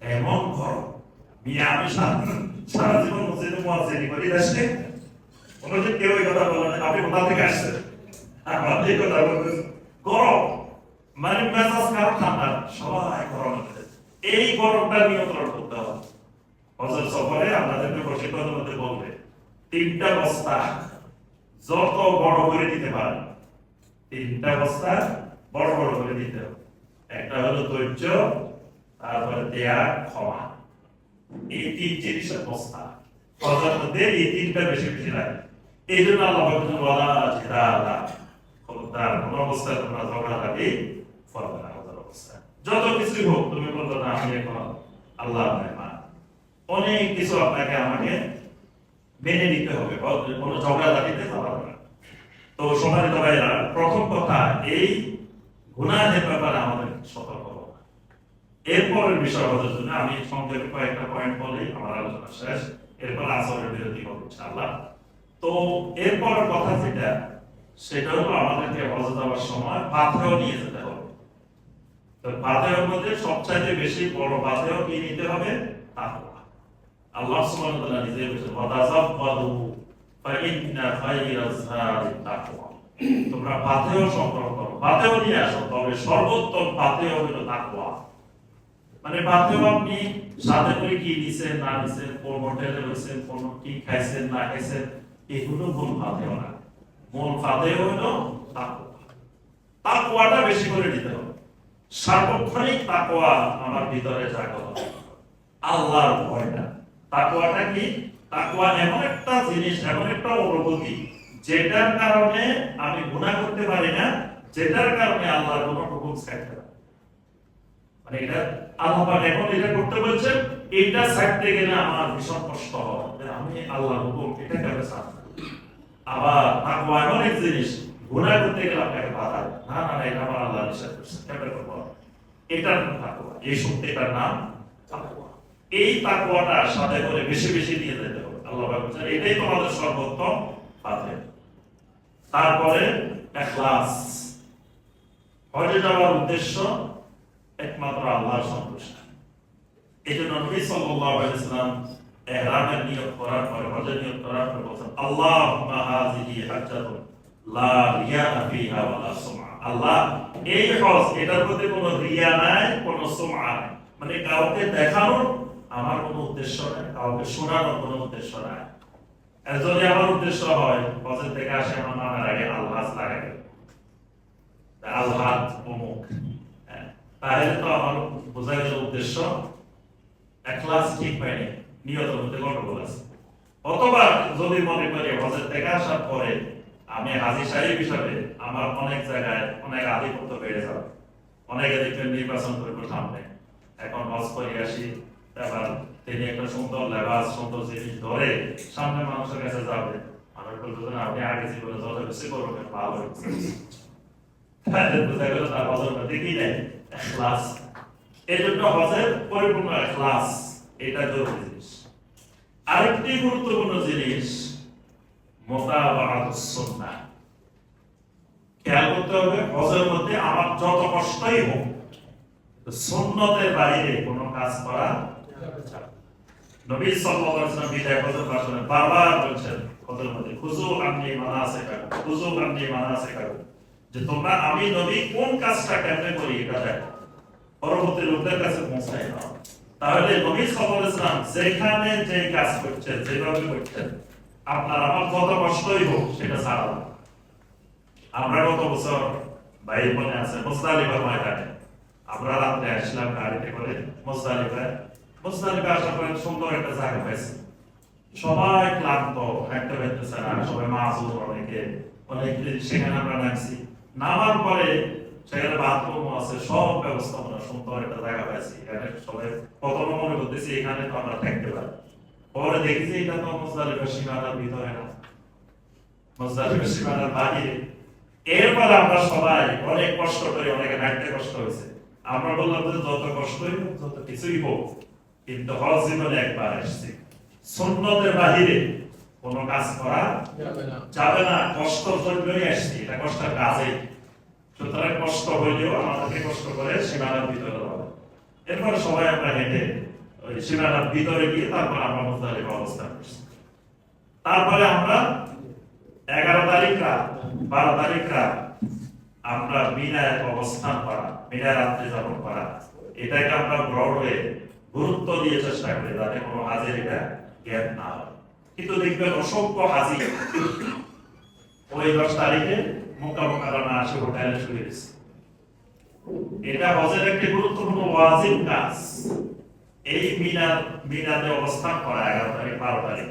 Speaker 2: এমন ঘর মিয়া। আমি সারা জীবন মসজিদে মুয়াজ্জিনি করি দেশে, কোনো যে কেউ এই কথা বলে না। আপনি কোথা থেকে আসছেন? আমার এই কথা বলতেছেন গরম, মানে মেজাজ কারো ঠান্ডা, সবাই গরম। এই গরমটা নিয়ন্ত্রণ করতে হবে। হজরত সফরে আপনাদেরকে প্রশিক্ষণের মধ্যে বলবে 3টা বস্তা যত বড় করে দিতে পারেন, 3টা বস্তা বড় বড় করে দিতে হবে। একটা হলো ধৈর্য, তারপরে ত্যাগ, ক্ষমা। এই 3 জিনিসের বস্তা হজরত মধ্যে এই 3টা বেশি বেশি লাগে। এই জন্য আল্লাহ বলা আছে খবরদার কোন অবস্থায় তোমরা ঝগড়া লাগে ফলবে না। যত কিছু হোক তুমি বলতো না আমি এখন আল্লাহ মেহমান, অনেক কিছু আপনাকে আমাকে মেনে নিতে হবে, কোনো ঝগড়া লাগিতে যাওয়া না। তো সম্মানিত ভাইরা, প্রথম কথা এই গুনাহের ব্যাপারে আমাদের সতর্ক হওয়া। এরপরের বিষয় হওয়ার জন্য আমি সংক্ষেপে কয়েকটা পয়েন্ট বলেই আমার আলোচনা শেষ, এরপর আসরের বিরতি হবে ইনশাআল্লাহ। তো এরপরের কথা যেটা, সেটা হলো আমাদেরকে হজে যাওয়ার সময় পাথেয় নিয়ে যেতে হবে। তো পাথেয়ের মধ্যে সবচাইতে বেশি বড় পাথেয় কি নিতে হবে? তাকওয়া। আল্লাহ সুবহানাহু ওয়া তাআলা নিজে বলেছেন ওয়াতাযাফফাদু ফাইন্না খায়রাজ যাদি তাকওয়া। তোমরা পাথেয় সংগ্রহ করো, পাথেয় নিয়ে আসো, তবে সর্বোত্তম পাথেয় হলো তাকওয়া। মানে পাথেয় আপনি সাথে করে কি নিছেন না নিছেন, কোন হোটেলে রয়েছেন, কোন কি খাইছেন না খাইছেন, এগুলো মূল পাথেয় না। মূল পাথেয় হলো তাকওয়া। তাকওয়াটা বেশি করে নিতে হবে। সার্বক্ষণিক তাকওয়া আমার ভিতরে জাগ্রত হবে, আল্লাহর ভয়টা। তাকওয়াটা কি? তাকওয়া এমন একটা জিনিস, এমন একটা অনুভূতি যেটার কারণে আমি গুনাহ করতে পারি না, যেটার কারণে আল্লাহর কোনো হুকুম ছাড়তে পারি। মানে এটা আল্লাহ পাক এখন এটা করতে বলছেন, এটা ছাড়তে গেলে আমার ভীষণ কষ্ট হয়, আমি আল্লাহর হুকুম এটা কেমনে ছাড়ব। আবার তাকওয়া এমন এক জিনিস, গুনাহ করতে গেলে আপনাকে বাধা দেয়, না না এটা আমার আল্লাহ নিষেধ করছে, কেমনে করব, এটার নাম তাকওয়া। এই শক্তিটার নাম তাকওয়া। এই তাকওয়াটা সাথে করে বেশি বেশি নিয়ে যেতে হবে। আল্লাহ পাক বলেন এটাই তোমাদের সর্বোত্তম পাথেয়। তারপরে ইখলাস। হজে যাওয়ার উদ্দেশ্য একমাত্র আল্লাহর সন্তুষ্টি। এই জন্য নবী সাল্লাল্লাহু আলাইহি ওয়াসাল্লাম ইহরামের নিয়ত করার পরে, হজের নিয়ত করার পরে বলেন আল্লাহুম্মা হাযিহি হাজ্জাতুন লা রিয়া ফিহা ওয়ালা সুমআ। আল্লাহ এই হজ, এটার মধ্যে কোনো রিয়া নাই, কোনো সুমআ নাই, মানে কাউকে দেখানোর আমার কোনো উদ্দেশ্য নাই, কাউকে শোনানোর কোনো উদ্দেশ্য নাই। আর যদি আমার উদ্দেশ্য হয় হজের থেকে আসে আমার নামের আগে আল্লাহ থাকে আলহাদ অমুক, তাহলে তো আমার বোঝা গেল উদ্দেশ্য এখলাস ঠিক হয়নি, নিয়তের মধ্যে গন্ডগোল আছে। অথবা যদি মনে করি হজের থেকে আসার পরে আমি হাজী সাহেব হিসাবে আমার অনেক জায়গায় অনেক আধিপত্য বেড়ে যাবে, অনেকে দেখবেন নির্বাচন করবো সামনে, এখন হজ করে আসি, এবার তিনি একটা সুন্দর লেবাস সুন্দর জিনিস ধরে সামনে মানুষের কাছে যাবে, মানুষ বলবে না আপনি আগে জীবনে যত বেশি করবেন ভালো হয়েছে, তাহলে বোঝা গেল তার হজের মধ্যে কি নেই ইখলাস। এই জন্য হজের পরিপূর্ণ ইখলাস এটা জরুরি জিনিস। আরেকটি গুরুত্বপূর্ণ জিনিস মুতাবাআতুস সুন্নাহ। খেয়াল করতে হবে হজের মধ্যে আমার যত কষ্টই হোক সুন্নতের বাইরে কোনো কাজ করা যাবে না। নবী সাল্লাল্লাহু আলাইহি ওয়াসাল্লাম বিদায় হজের ভাষণে বারবার বলছেন হজের মধ্যে খুযু আন্নী মানাসিকাকুম, খুযু আন্নী মানাসিকাকুম, যে তোমরা আমি নবী কোন কাজটা কেমনে করি এটা দেখো, পরবর্তী লোকদের কাছে পৌঁছায় না। তাহলে নবী সাল্লাল্লাহু আলাইহি ওয়াসাল্লাম যেখানে যে কাজ করছেন যেভাবে করছেন আপনার আমার যত কষ্টই হোক সেটা ছাড়া না। আমরা গত বছর ভাই বোনে আছে মুজদালিফার ময়দানে, আমরা রাতে আসলাম গাড়িতে করে মুজদালিফায় আসার পরে সুন্দর একটা জায়গা পাইছি, সবাই ক্লান্ত, হাঁটতে পারতেছে না, সবাই মাসুর, অনেক সেখানে আমরা নামছি। নামার পরে সেখানে বাথরুম আছে, সব ব্যবস্থাপনা সুন্দর একটা জায়গা পাইছি, এখানে সবাই প্রথমে মনে করতেছি এখানে তো আমরা থাকতে পারি, পরে দেখি যে এটা তো মুজদালিফার সীমানার ভিতরে না, মুজদালিফার সীমানার বাহিরে। এরপরে আমরা সবাই অনেক কষ্ট করে, অনেকে হাঁটতে কষ্ট হয়েছে, আমরা বললাম যে যত কষ্টই হোক যত কিছুই হোক কিন্তু হজ জীবনে একবার আসছে, সুন্নতের বাহিরে কোনো কাজ করা যাবে না। কষ্ট জন্যই আসছি, এটা কষ্টের কাজে, সুতরাং কষ্ট হইলেও আমাদেরকে কষ্ট করে সীমানার ভিতরে হবে। এরপরে সবাই আমরা হেঁটে ওই সীমানার ভিতরে গিয়ে তারপর আমরা মুজদালিফা অবস্থান করছি। তারপরে আমরা 11 তারিখ রাত 12 তারিখ রাত আমরা মিনায় অবস্থান করা, মিনায় রাত্রি যাপন করা, এটাকে আমরা ব্রডওয়ে গুরুত্ব দিয়ে চেষ্টা করি যাতে কোনো হাজির এটা গ্যাপ না হয়। কিন্তু দেখবেন অসংখ্য হাজি ওই 10 তারিখে মক্কা মুকাররমা আসে হোটেলে শুয়ে গেছে। এটা হজের একটি গুরুত্বপূর্ণ ওয়াজিব কাজ, এই মিনাতে অবস্থান করা 11 তারিখ 12 তারিখ।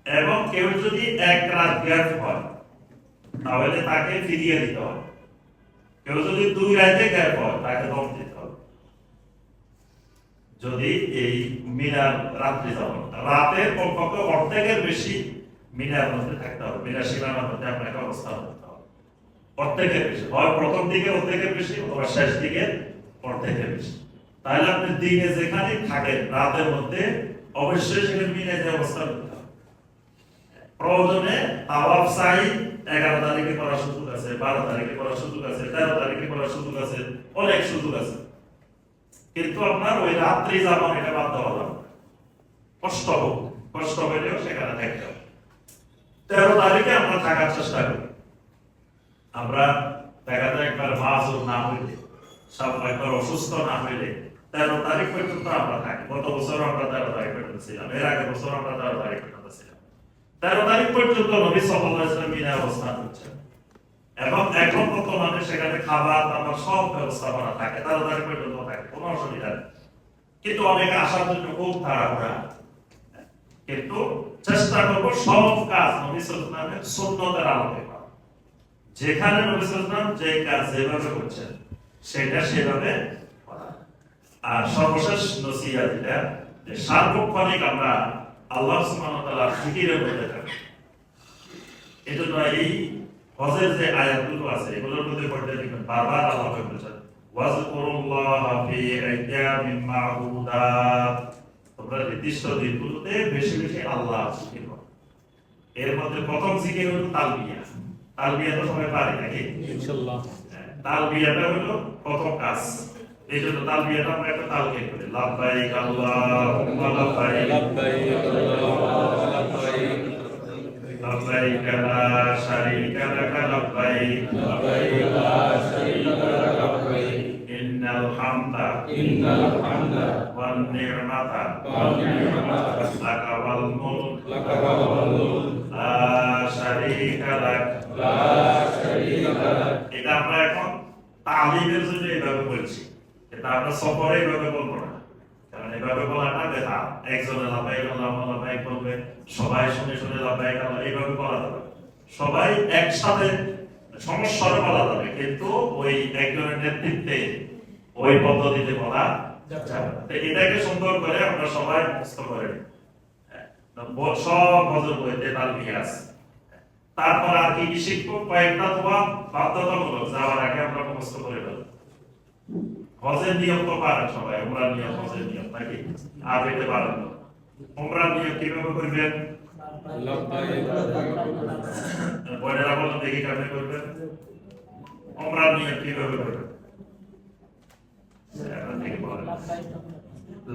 Speaker 2: এবং কেউ যদি এক রাত গ্যাপ হয় তাহলে তাকে ফিরিয়ে দিতে হবে, কেউ যদি 2 রাতে গ্যাপ হয় তাকে দম দিতে হবে। যদি এই মিনার রাত্রি যাপন রাতের কমপক্ষে অর্ধেকের বেশি মিনার মধ্যে থাকতে হবে, মিনার সীমানার মধ্যে আপনাকে অবস্থান করতে হবে, অর্ধেকের বেশি, হয় প্রথম দিকে অর্ধেকের বেশি অথবা শেষ দিকে অর্ধেকের বেশি। তাহলে আপনি দিনে যেখানে থাকেন রাতের মধ্যে অবশ্যই সেখানে মিনাতে অবস্থান করতে হবে। প্রয়োজনে তাওয়াফ সাই 11 তারিখে করার সুযোগ আছে, 12 তারিখে করার সুযোগ আছে, 13 তারিখে করার সুযোগ আছে, অনেক সুযোগ আছে, কিন্তু আপনার ওই রাত্রি যাপন এটা বাদ দেওয়া যাবে, কষ্ট হোক, কষ্ট হইলেও সেখানে থাকতে হবে। 13 তারিখে আমরা থাকার চেষ্টা করি, আমরা দেখা যায় একবার মাসুর না হইলে, একবার অসুস্থ না হইলে 13 তারিখ পর্যন্ত আমরা থাকি। গত বছর আমরা 13 তারিখ পর্যন্ত ছিলাম, এর আগের বছর আমরা 13 তারিখ পর্যন্ত ছিলাম। 13 তারিখ পর্যন্ত নবী সাল্লাল্লাহু আলাইহি ওয়াসাল্লাম মিনায় অবস্থান করছেন এবং এখন বর্তমানে সেখানে খাবার দাবার সব ব্যবস্থাপনা থাকে, 13 তারিখ পর্যন্ত থাকে, কোনো অসুবিধা নেই। কিন্তু অনেকে আসার জন্য খুব তাড়াহুড়া, কিন্তু চেষ্টা করবো সব কাজ নবী সাল্লাল্লাহু আলাইহি ওয়াসাল্লামের সুন্নতের আলোকে করা, যেখানে নবী সাল্লাল্লাহু আলাইহি ওয়াসাল্লাম যে কাজ যেভাবে করছেন সেটা সেভাবে করা। আর সর্বশেষ নসিহত এটা যে সার্বক্ষণিক আমরা আল্লাহ সুবহানাহু ওয়া তাআলার জিকিরের মধ্যে থাকি। এজন্য এই হজের যে আয়াতগুলো আছে এগুলোর মধ্যে পড়তে দেখবেন বারবার আল্লাহ বলেছেন ওয়াজকুরুল্লাহ ফি আইয়ামিন মা'দুদাত, তোমরা নির্দিষ্ট দিনগুলোতে বেশি বেশি আল্লাহ জিকির করো। এর মধ্যে প্রথম জিকির হলো তালবিয়া। তালবিয়া তো সবাই পারে নাকি? ইনশাআল্লাহ। তালবিয়াটা হলো প্রথম কাজ, এই জন্য তালবিয়াটা আমরা একটা তালকে করি, লাব্বাইক আল্লাহুম্মা লাব্বাইক লাব্বাইক আল্লাহুম্মা লাব্বাইক লাব্বাইক লা শারীকা লাকা লাব্বাইক লাব্বাইক লা শারীকা লাকা লাব্বাইক ইন্নাল হামদা ওয়ান নি'মাতা লাকা ওয়াল মুলক লা শারীকা লাক তালিমের জন্য এইভাবে বলছি, কিন্তু আমরা সফরে এইভাবে বলবো না, কারণ এইভাবে বলাটা বেদা। একজনে লাব্বাইক আল্লাহুম্মা লাব্বাইক বলবে, সবাই শুনে শুনে লাব্বাইক আল্লাহ, এইভাবে বলা যাবে। সবাই একসাথে সমস্যারে বলা যাবে, কিন্তু ওই একজনের নেতৃত্বে ওই পদ্ধতিতে বলা যাবে না। তো এটাকে সুন্দর করে আমরা সবাই মুখস্থ করে নিই। সব হজর বইতে তালবিয়া আছে। তারপর আর কি কি শিখবো? কয়েকটা দোয়া বাধ্যতামূলক, যাওয়ার আগে আমরা মুখস্থ করে ফেলবো। হজের নিয়ম তো পারেন সবাই, উমরার নিয়ম, হজের নিয়ম নাকি? আর পেতে পারেন না। উমরার নিয়ম কিভাবে করবেন? বড়রা বলেন দেখি কেমনে করবেন? উমরার নিয়ম কিভাবে করবেন?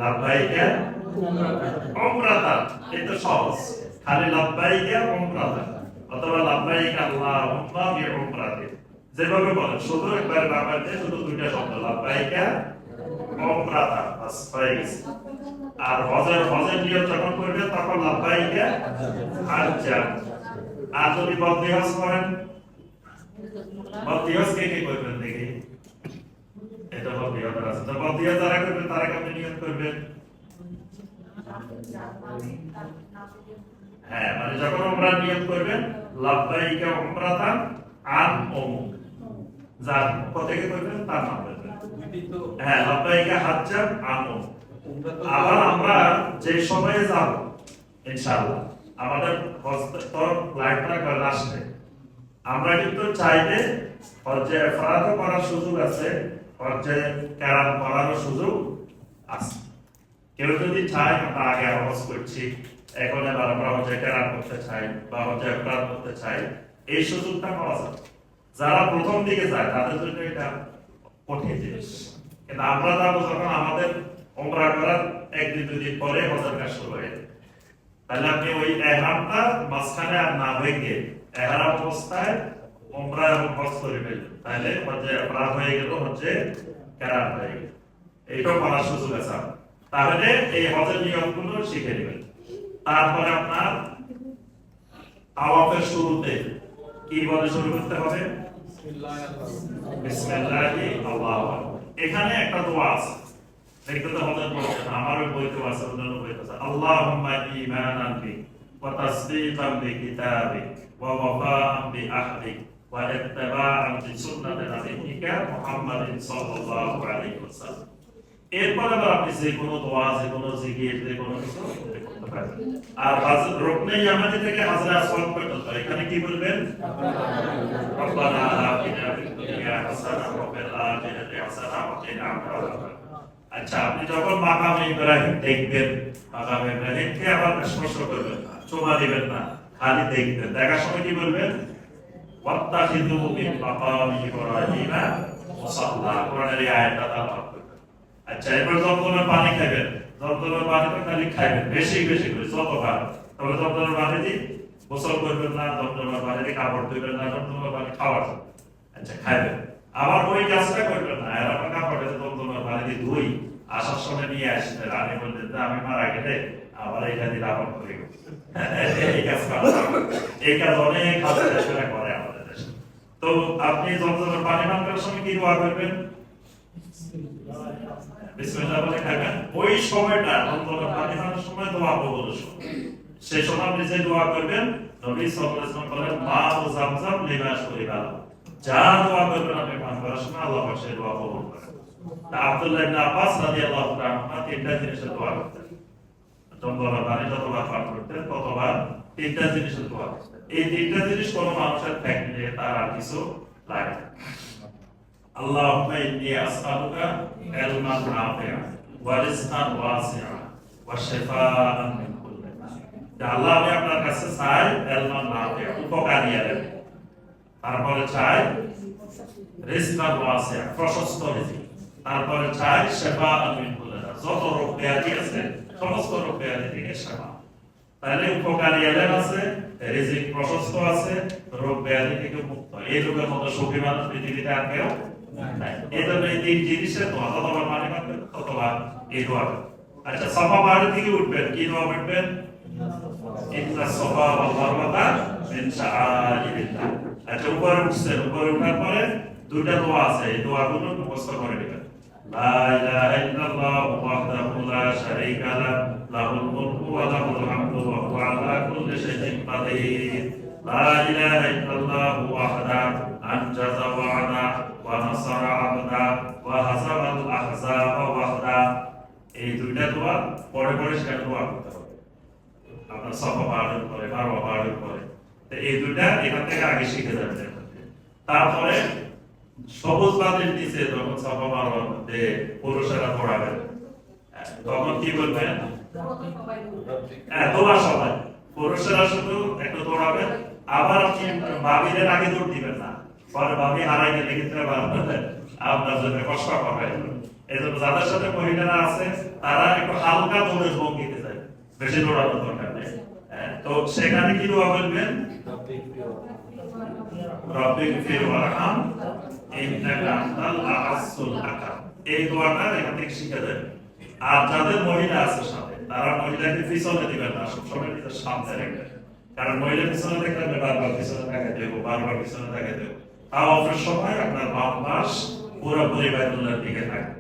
Speaker 2: লাব্বাইকা উমরাতান, এটা সহজ। খালি লাব্বাইকা উমরাতান অথবা লাব্বাইকা আল্লাহুম্মা বিউমরাতিন, যেভাবে বলেন শুধু একবার বাবার দিয়ে শুধু দুইটা শব্দ লাব্বাইকা উমরাতান, বাস হয়ে গেছে। আর হজের নিয়ম যখন করবেন তখন লাব্বাইকা হাজ্জান। আর যদি বদলি হজ করেন, বদলি হজ কে কে করবেন দেখি? এটা বদলি হজ আছে, তো বদলি হজ যারা করবেন তারা কেমন নিয়ম করবেন? হ্যাঁ, মানে যখন উমরা নিয়ত করবেন লাব্বাইকা উমরাতান আন উমুক, যার পক্ষ থেকে করবেন তার নাম বলবেন। হ্যাঁ, লাব্বাইকা হাজ্জান আন উমুক। আবার আমরা যে সময়ে যাব ইনশাআল্লাহ, আমাদের তো লাইফটা করে আসবে, আমরা কিন্তু চাইলে হজ্জে ইফরাদও করার সুযোগ আছে, হজ্জে কিরান করারও সুযোগ আছে। কেউ যদি চায় আমরা আগে হজ করছি, এখন এবার আমরা হজ্জে কিরান করতে চাই বা হজ্জে ইফরাদ করতে চাই, এই সুযোগটা পাওয়া যায়। যারা প্রথম দিকে যায় তাদের জন্য এটা কঠিন জিনিস, কিন্তু আমরা যাবো যখন আমাদের উমরা করার একদিন দুই দিন পরে হজের কাজ শুরু হয়ে যাবে। তাহলে আপনি ওই ইহরামটা মাঝখানে আর না ভেঙে ইহরাম অবস্থায় উমরা এবং হজ করে ফেলবেন, তাহলে হজ্জে ইফরাদ হয়ে গেল, হজ্জে কিরান হয়ে গেল। এইটাও করার সুযোগ আছে। তাহলে এই হজের নিয়মগুলো শিখে নেবেন। তারপরে আপনার তাওয়াফের শুরুতে কি বলে শুরু করতে হবে? বিসমিল্লাহি আল্লাহু আকবার। এখানে একটা দোয়া আছে, দেখতে তো হজের বলছেন, আমারও বইতে আছে, অন্যান্য বইতে আছে। আল্লাহুম্মা ঈমানান বিক ওয়া তাসদীকান বিকিতাবিক ওয়া ওয়াফাআন বিআহদিক ওয়া ইত্তিবাআন বিসুন্নাতি নাবিয়্যিকা মুহাম্মাদিন সাল্লাল্লাহু আলাইহি ওয়াসাল্লাম। এরপরে আবার আপনি যে কোনো দোয়া, যে কোনো জিকির, যে কোনো কিছু করতে পারেন। আর রুকনে ইয়ামানি থেকে হাজরে আসওয়াদ পর্যন্ত এখানে কি বলবেন? রব্বানা আতিনা ফিদ দুনিয়া হাসানাহ ওয়া ফিল আখিরাতি হাসানাহ ওয়া কিনা আযাবান্নার। আচ্ছা, আপনি যখন মাকামে ইব্রাহিম দেখবেন, মাকামে ইব্রাহিমকে আবার স্পর্শ করবেন না, চুমা দিবেন না, খালি দেখবেন। দেখার সময় কি বলবেন? ওয়াত্তাখিযু মিন মাকামি ইব্রাহিমা মুসাল্লা। কোরআনের এই আয়াতটা তালাওয়াত করবেন। আচ্ছা, এরপর জমজমের পানি খাবেন। জমজমের পানিটা খালি খাবেন, বেশি বেশি করে, যতবার। তবে জমজমের পানি দিয়ে গোসল করবেন না, জমজমের পানি দিয়ে কাপড় ধুবেন না, জমজমের পানি খাওয়ার জন্য। আচ্ছা, খাবেন। আবার ওই কাজটা করবেন না, আর আপনার কাপড়ে জমজমের পানি দিয়ে ধুই আসার সময় নিয়ে আসবেন। রানী বললেন যে আমি মারা গেলে আবার এটা দিয়ে রাবণ করে এই কাজ করা, এই কাজ অনেক হাজার করে আমাদের দেশে। তো আপনি জমজমের পানি পান করার সময় কি দোয়া করবেন? বিসমিল্লাহ বলে খাবেন। ওই সময়টা জমজমের পানি পানের সময় দোয়া কবুলের সময়, সেই সময় আপনি যে দোয়া করবেন, নবী সাল্লাল্লাহু আলাইহি ওয়াসাল্লাম বলেন মা ও জামজাম লিমা শুরিবা, যা দোয়া করবেন আপনি পান করার সময় আল্লাহ পাক সেই দোয়া কবুল করেন। তা আব্দুল্লাহ ইবনে আব্বাস রাদিয়াল্লাহু তাআলা তিনটা জিনিসের দোয়া করতেন। জমজমের পানি যতবার পান করতেন ততবার তিনটা জিনিসের দোয়া করতেন। এই তিনটা জিনিস কোনো মানুষের থাকলে তার আর কিছু লাগে না। আল্লাহুম্মা ইন্নী আসআলুকা ইলমান নাফিআ ওয়া রিজকান ওয়াসিআ ওয়া শিফাআন মিন কুল্লি দা। আল্লাহ, আমি আপনার কাছে চাই ইলমান নাফিআ, উপকারী ইলম। তারপরে চাই রিজকান ওয়াসিআ, প্রশস্ত রিজিক। তারপরে চাই শিফাআন মিন কুল্লি দা, যত রোগ ব্যাধি আছে সমস্ত রোগ ব্যাধি থেকে শিফা। তাহলে উপকারী ইলম আছে, রিজিক প্রশস্ত আছে, রোগ ব্যাধি থেকে মুক্ত। এই রোগের মতো সুখী মানুষ পৃথিবীতে আর কেউ নাই। এই জন্য এই তিন জিনিসের দোয়া, যতবার পানি পাবেন ততবার এই দোয়া। আচ্ছা, সাফা পাহাড় থেকে উঠবেন, কি দোয়া পড়বেন? ইন্না সাফা ওয়াল মারওয়াতা মিন শাআইরিল্লাহ। আচ্ছা, উপরে উঠছেন, উপরে ওঠার পরে দুইটা দোয়া আছে, এই দোয়াগুলো মুখস্থ করে নেবেন। লা ইলাহা ইল্লাল্লাহু ওয়াহদাহু লা শারীকা লাহু লাহুল মুলকু ওয়া লাহুল হামদু ওয়া হুয়া আলা কুল্লি শাইইন কাদির। লা ইলাহা ইল্লাল্লাহু ওয়াহদাহু আনজাযা ওয়া'দা ওয়া নাসারা 'abদা ওয়া হাসাবাল আহজাবা ওয়াহদা। এই দুইটা দোয়া পরে পরে সেটা দোয়া করতে হবে। আপনার সফা পাহাড়ের পরে, মারওয়া পাহাড়ের পরে, তো এই দুইটা এখান থেকে আগে শিখে যাবেন। তারপরে সবুজ বাতির নিচে যখন সফা মারওয়ার মধ্যে পুরুষেরা দৌড়াবেন, তখন কি বলবেন? দোয়া সবাই, পুরুষেরা শুধু একটু দৌড়াবেন। আবার আপনি ভাবিদের আগে দৌড় দিবেন না, পরে ভাবি হারাই গেলে কিন্তু আপনার জন্য কষ্ট হবে। এই জন্য যাদের সাথে মহিলারা আছে তারা একটু হালকা দৌড়ের ভঙ্গিতে যায়, বেশি দৌড়ানোর দরকার নেই। তো সেখানে কি দোয়া বলবেন? রব্বিক ফির ওয়ারহাম ইন্নাকা আনতাল আ'আসুল হাকাম। এই দোয়াটা এখান থেকে শিখে যাবেন। আর যাদের মহিলা আছে সাথে, তারা মহিলাকে পিছনে দিবেন না, সবসময় নিজের সামনে রাখবেন। কারণ মহিলা পিছনে দেখলে বারবার পিছনে তাকাই দেবো, বারবার পিছনে তাকাই দেবো। তাও অফের সময় আপনার বাম পাশ পুরোপুরি বাইতুল্লাহর দিকে থাকে।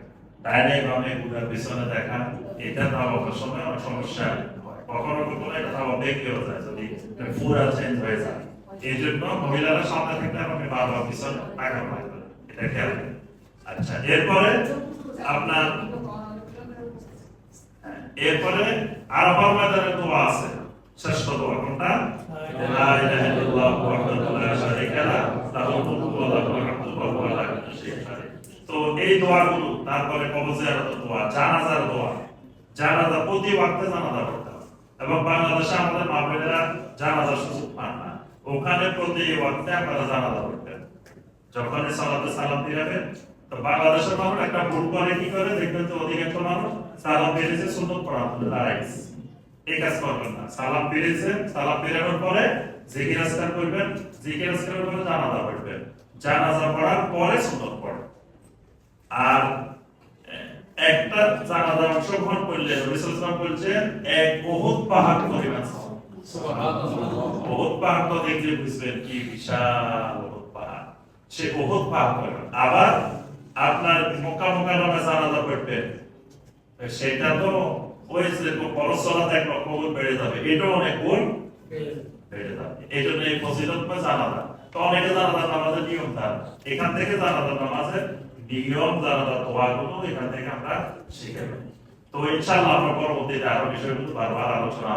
Speaker 2: ডাইনে বামে পুরো পিছনে দেখা, এটা তাও অফের সময় অনেক সমস্যা হয়। কখনো কখনো এটা তাও বেঁকেও যায়, যদি পুরা চেঞ্জ হয়ে যায়। এই জন্য মহিলারা সামনে থাকলে আপনি বারবার পিছনে তাকানো লাগবে, এটা খেয়াল রাখবেন। আচ্ছা, এরপরে আরাফার ময়দানে দোয়া আছে, শ্রেষ্ঠ দোয়া কোনটা? লা ইলাহা ইল্লাল্লাহু ওয়াহদাহু লা শারীকা লাহু লাহুল মুলকু ওয়া লাহুল হামদু ওয়া হুয়া আলা কুল্লি শাইইন কাদির। তো এই দোয়াগুলো, তারপরে কবর জিয়ারতের দোয়া, জানাজার দোয়া, জানাজা প্রতি ওয়াক্তে জানাজা পড়তে হবে। এবং বাংলাদেশে আমাদের মা বোনেরা জানাজার সুযোগ পান না, ওখানে প্রতি ওয়াক্তে আপনারা জানাজা পড়বেন। যখন সালাতে সালাম দিবেন, তো বাংলাদেশের মানুষ একটা ভুল করে, কি করে দেখবেন, তো অধিকাংশ মানুষ সালাম ফিরেছে সুন্নত পড়া দাঁড়াইছে। এই কাজ করবেন না। সালাম ফিরেছে, সালাম ফিরানোর পরে জিকির আজকার করবেন, জিকির আজকারের পরে জানাজা পড়বেন, জানাজা পড়ার পরে সুন্নত পড়বেন। আর একটা জানাজা অংশগ্রহণ করলে রাসূল সাল্লাল্লাহু আলাইহি ওয়াসাল্লাম বলেছেন এক উহুদ পাহাড় পরিমাণ সওয়াব। সুবহানাল্লাহ। উহুদ পাহাড় তো দেখলে বুঝবেন কি বিশাল উহুদ পাহাড়, সে উহুদ পাহাড় পরিমাণ। আবার আপনার মক্কা মুকাররমে জানাজা পড়বেন, সেটা তো ওই যে ফরজ সালাত এক লক্ষ গুণ বেড়ে যাবে, এটাও অনেক গুণ বেড়ে যাবে। এই জন্য এই ফজিলতময় জানাজা, তো অনেকে জানাজা নামাজের নিয়ম তার, এখান থেকে জানাজা নামাজের নিয়ম, জানাজা দোয়াগুলো এখান থেকে আমরা শিখে নেব। তো ইনশাআল্লাহ আমরা পরবর্তীতে আরো বিষয়গুলো বারবার আলোচনা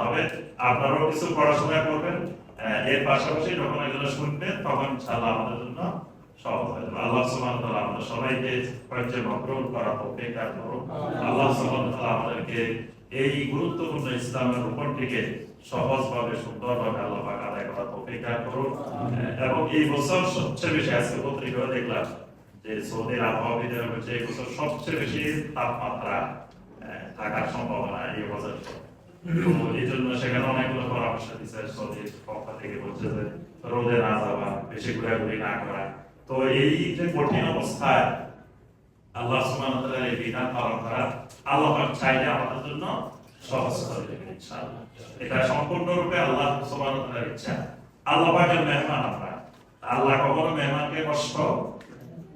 Speaker 2: হবে। আপনারাও কিছু পড়াশোনা করবেন, এর পাশাপাশি যখন এগুলো শুনবেন তখন ইনশাআল্লাহ আমাদের জন্য সহজ হয়ে যাবে। আল্লাহ সুবহানাহু ওয়া তাআলা আমাদের সবাইকে হজ্জে মাবরুর করার তৌফিক দান করুন। আল্লাহ সুবহানাহু ওয়া তাআলা আমাদেরকে এই গুরুত্বপূর্ণ ইসলামের উপরটিকে সহজভাবে, সুন্দরভাবে আল্লাহ পাক আদায় করার তৌফিক দান করুন। এবং এই বছর সবচেয়ে বেশি, আজকে পত্রিকায় দেখলাম যে সৌদির আবহাওয়াবিদের হচ্ছে এই বছর সবচেয়ে বেশি তাপমাত্রা থাকার সম্ভাবনা এই বছর। এই জন্য সেখানে অনেকগুলো পরামর্শ দিচ্ছে সৌদির পক্ষ থেকে, বলছে যে রোদে না যাওয়া, বেশি ঘোরাঘুরি না করা। তো এই যে কঠিন অবস্থায় আল্লাহ সুবহানাহু ওয়া তাআলার এই বিধান পালন করা আল্লাহ পাক চাইলে আমাদের জন্য সহজ করে দেবেন ইনশাআল্লাহ। এটা সম্পূর্ণরূপে আল্লাহ সুবহানাহু ওয়া তাআলার ইচ্ছা। আল্লাহ পাকের মেহমান আমরা, আল্লাহ কখনো মেহমানকে কষ্ট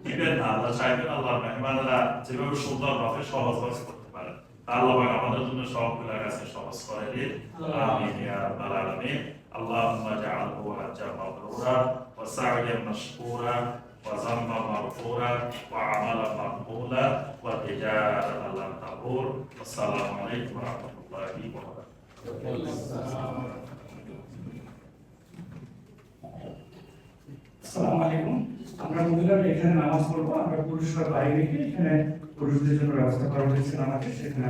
Speaker 2: দিবেন না। আল্লাহ চাইবেন আল্লাহর মেহমানরা যেভাবে সুন্দরভাবে সহজভাবে করতে পারে। আল্লাহ পাক আমাদের জন্য সবগুলোর কাছে সহজ করে দিন। আমিন ইয়া রাব্বাল আলামিন। আল্লাহুম্মা জাআলহু হাজ্জাম মাবরুরা ওয়া সা'য়াম মাশকুরা ওয়া যামমান মাগফুরা ওয়া আমালান মাকবুলা ওয়া তিজারাতান লান তাবুর। আসসালামু আলাইকুম ওয়া রাহমাতুল্লাহি ওয়া বারাকাতুহু।
Speaker 4: আসসালামু আলাইকুম। আমরা মহিলারা এখানে নামাজ পড়বো, আমরা পুরুষরা বাইরে গিয়ে এখানে পুরুষদের জন্য ব্যবস্থা করা হয়েছে নামাজের, সেখানে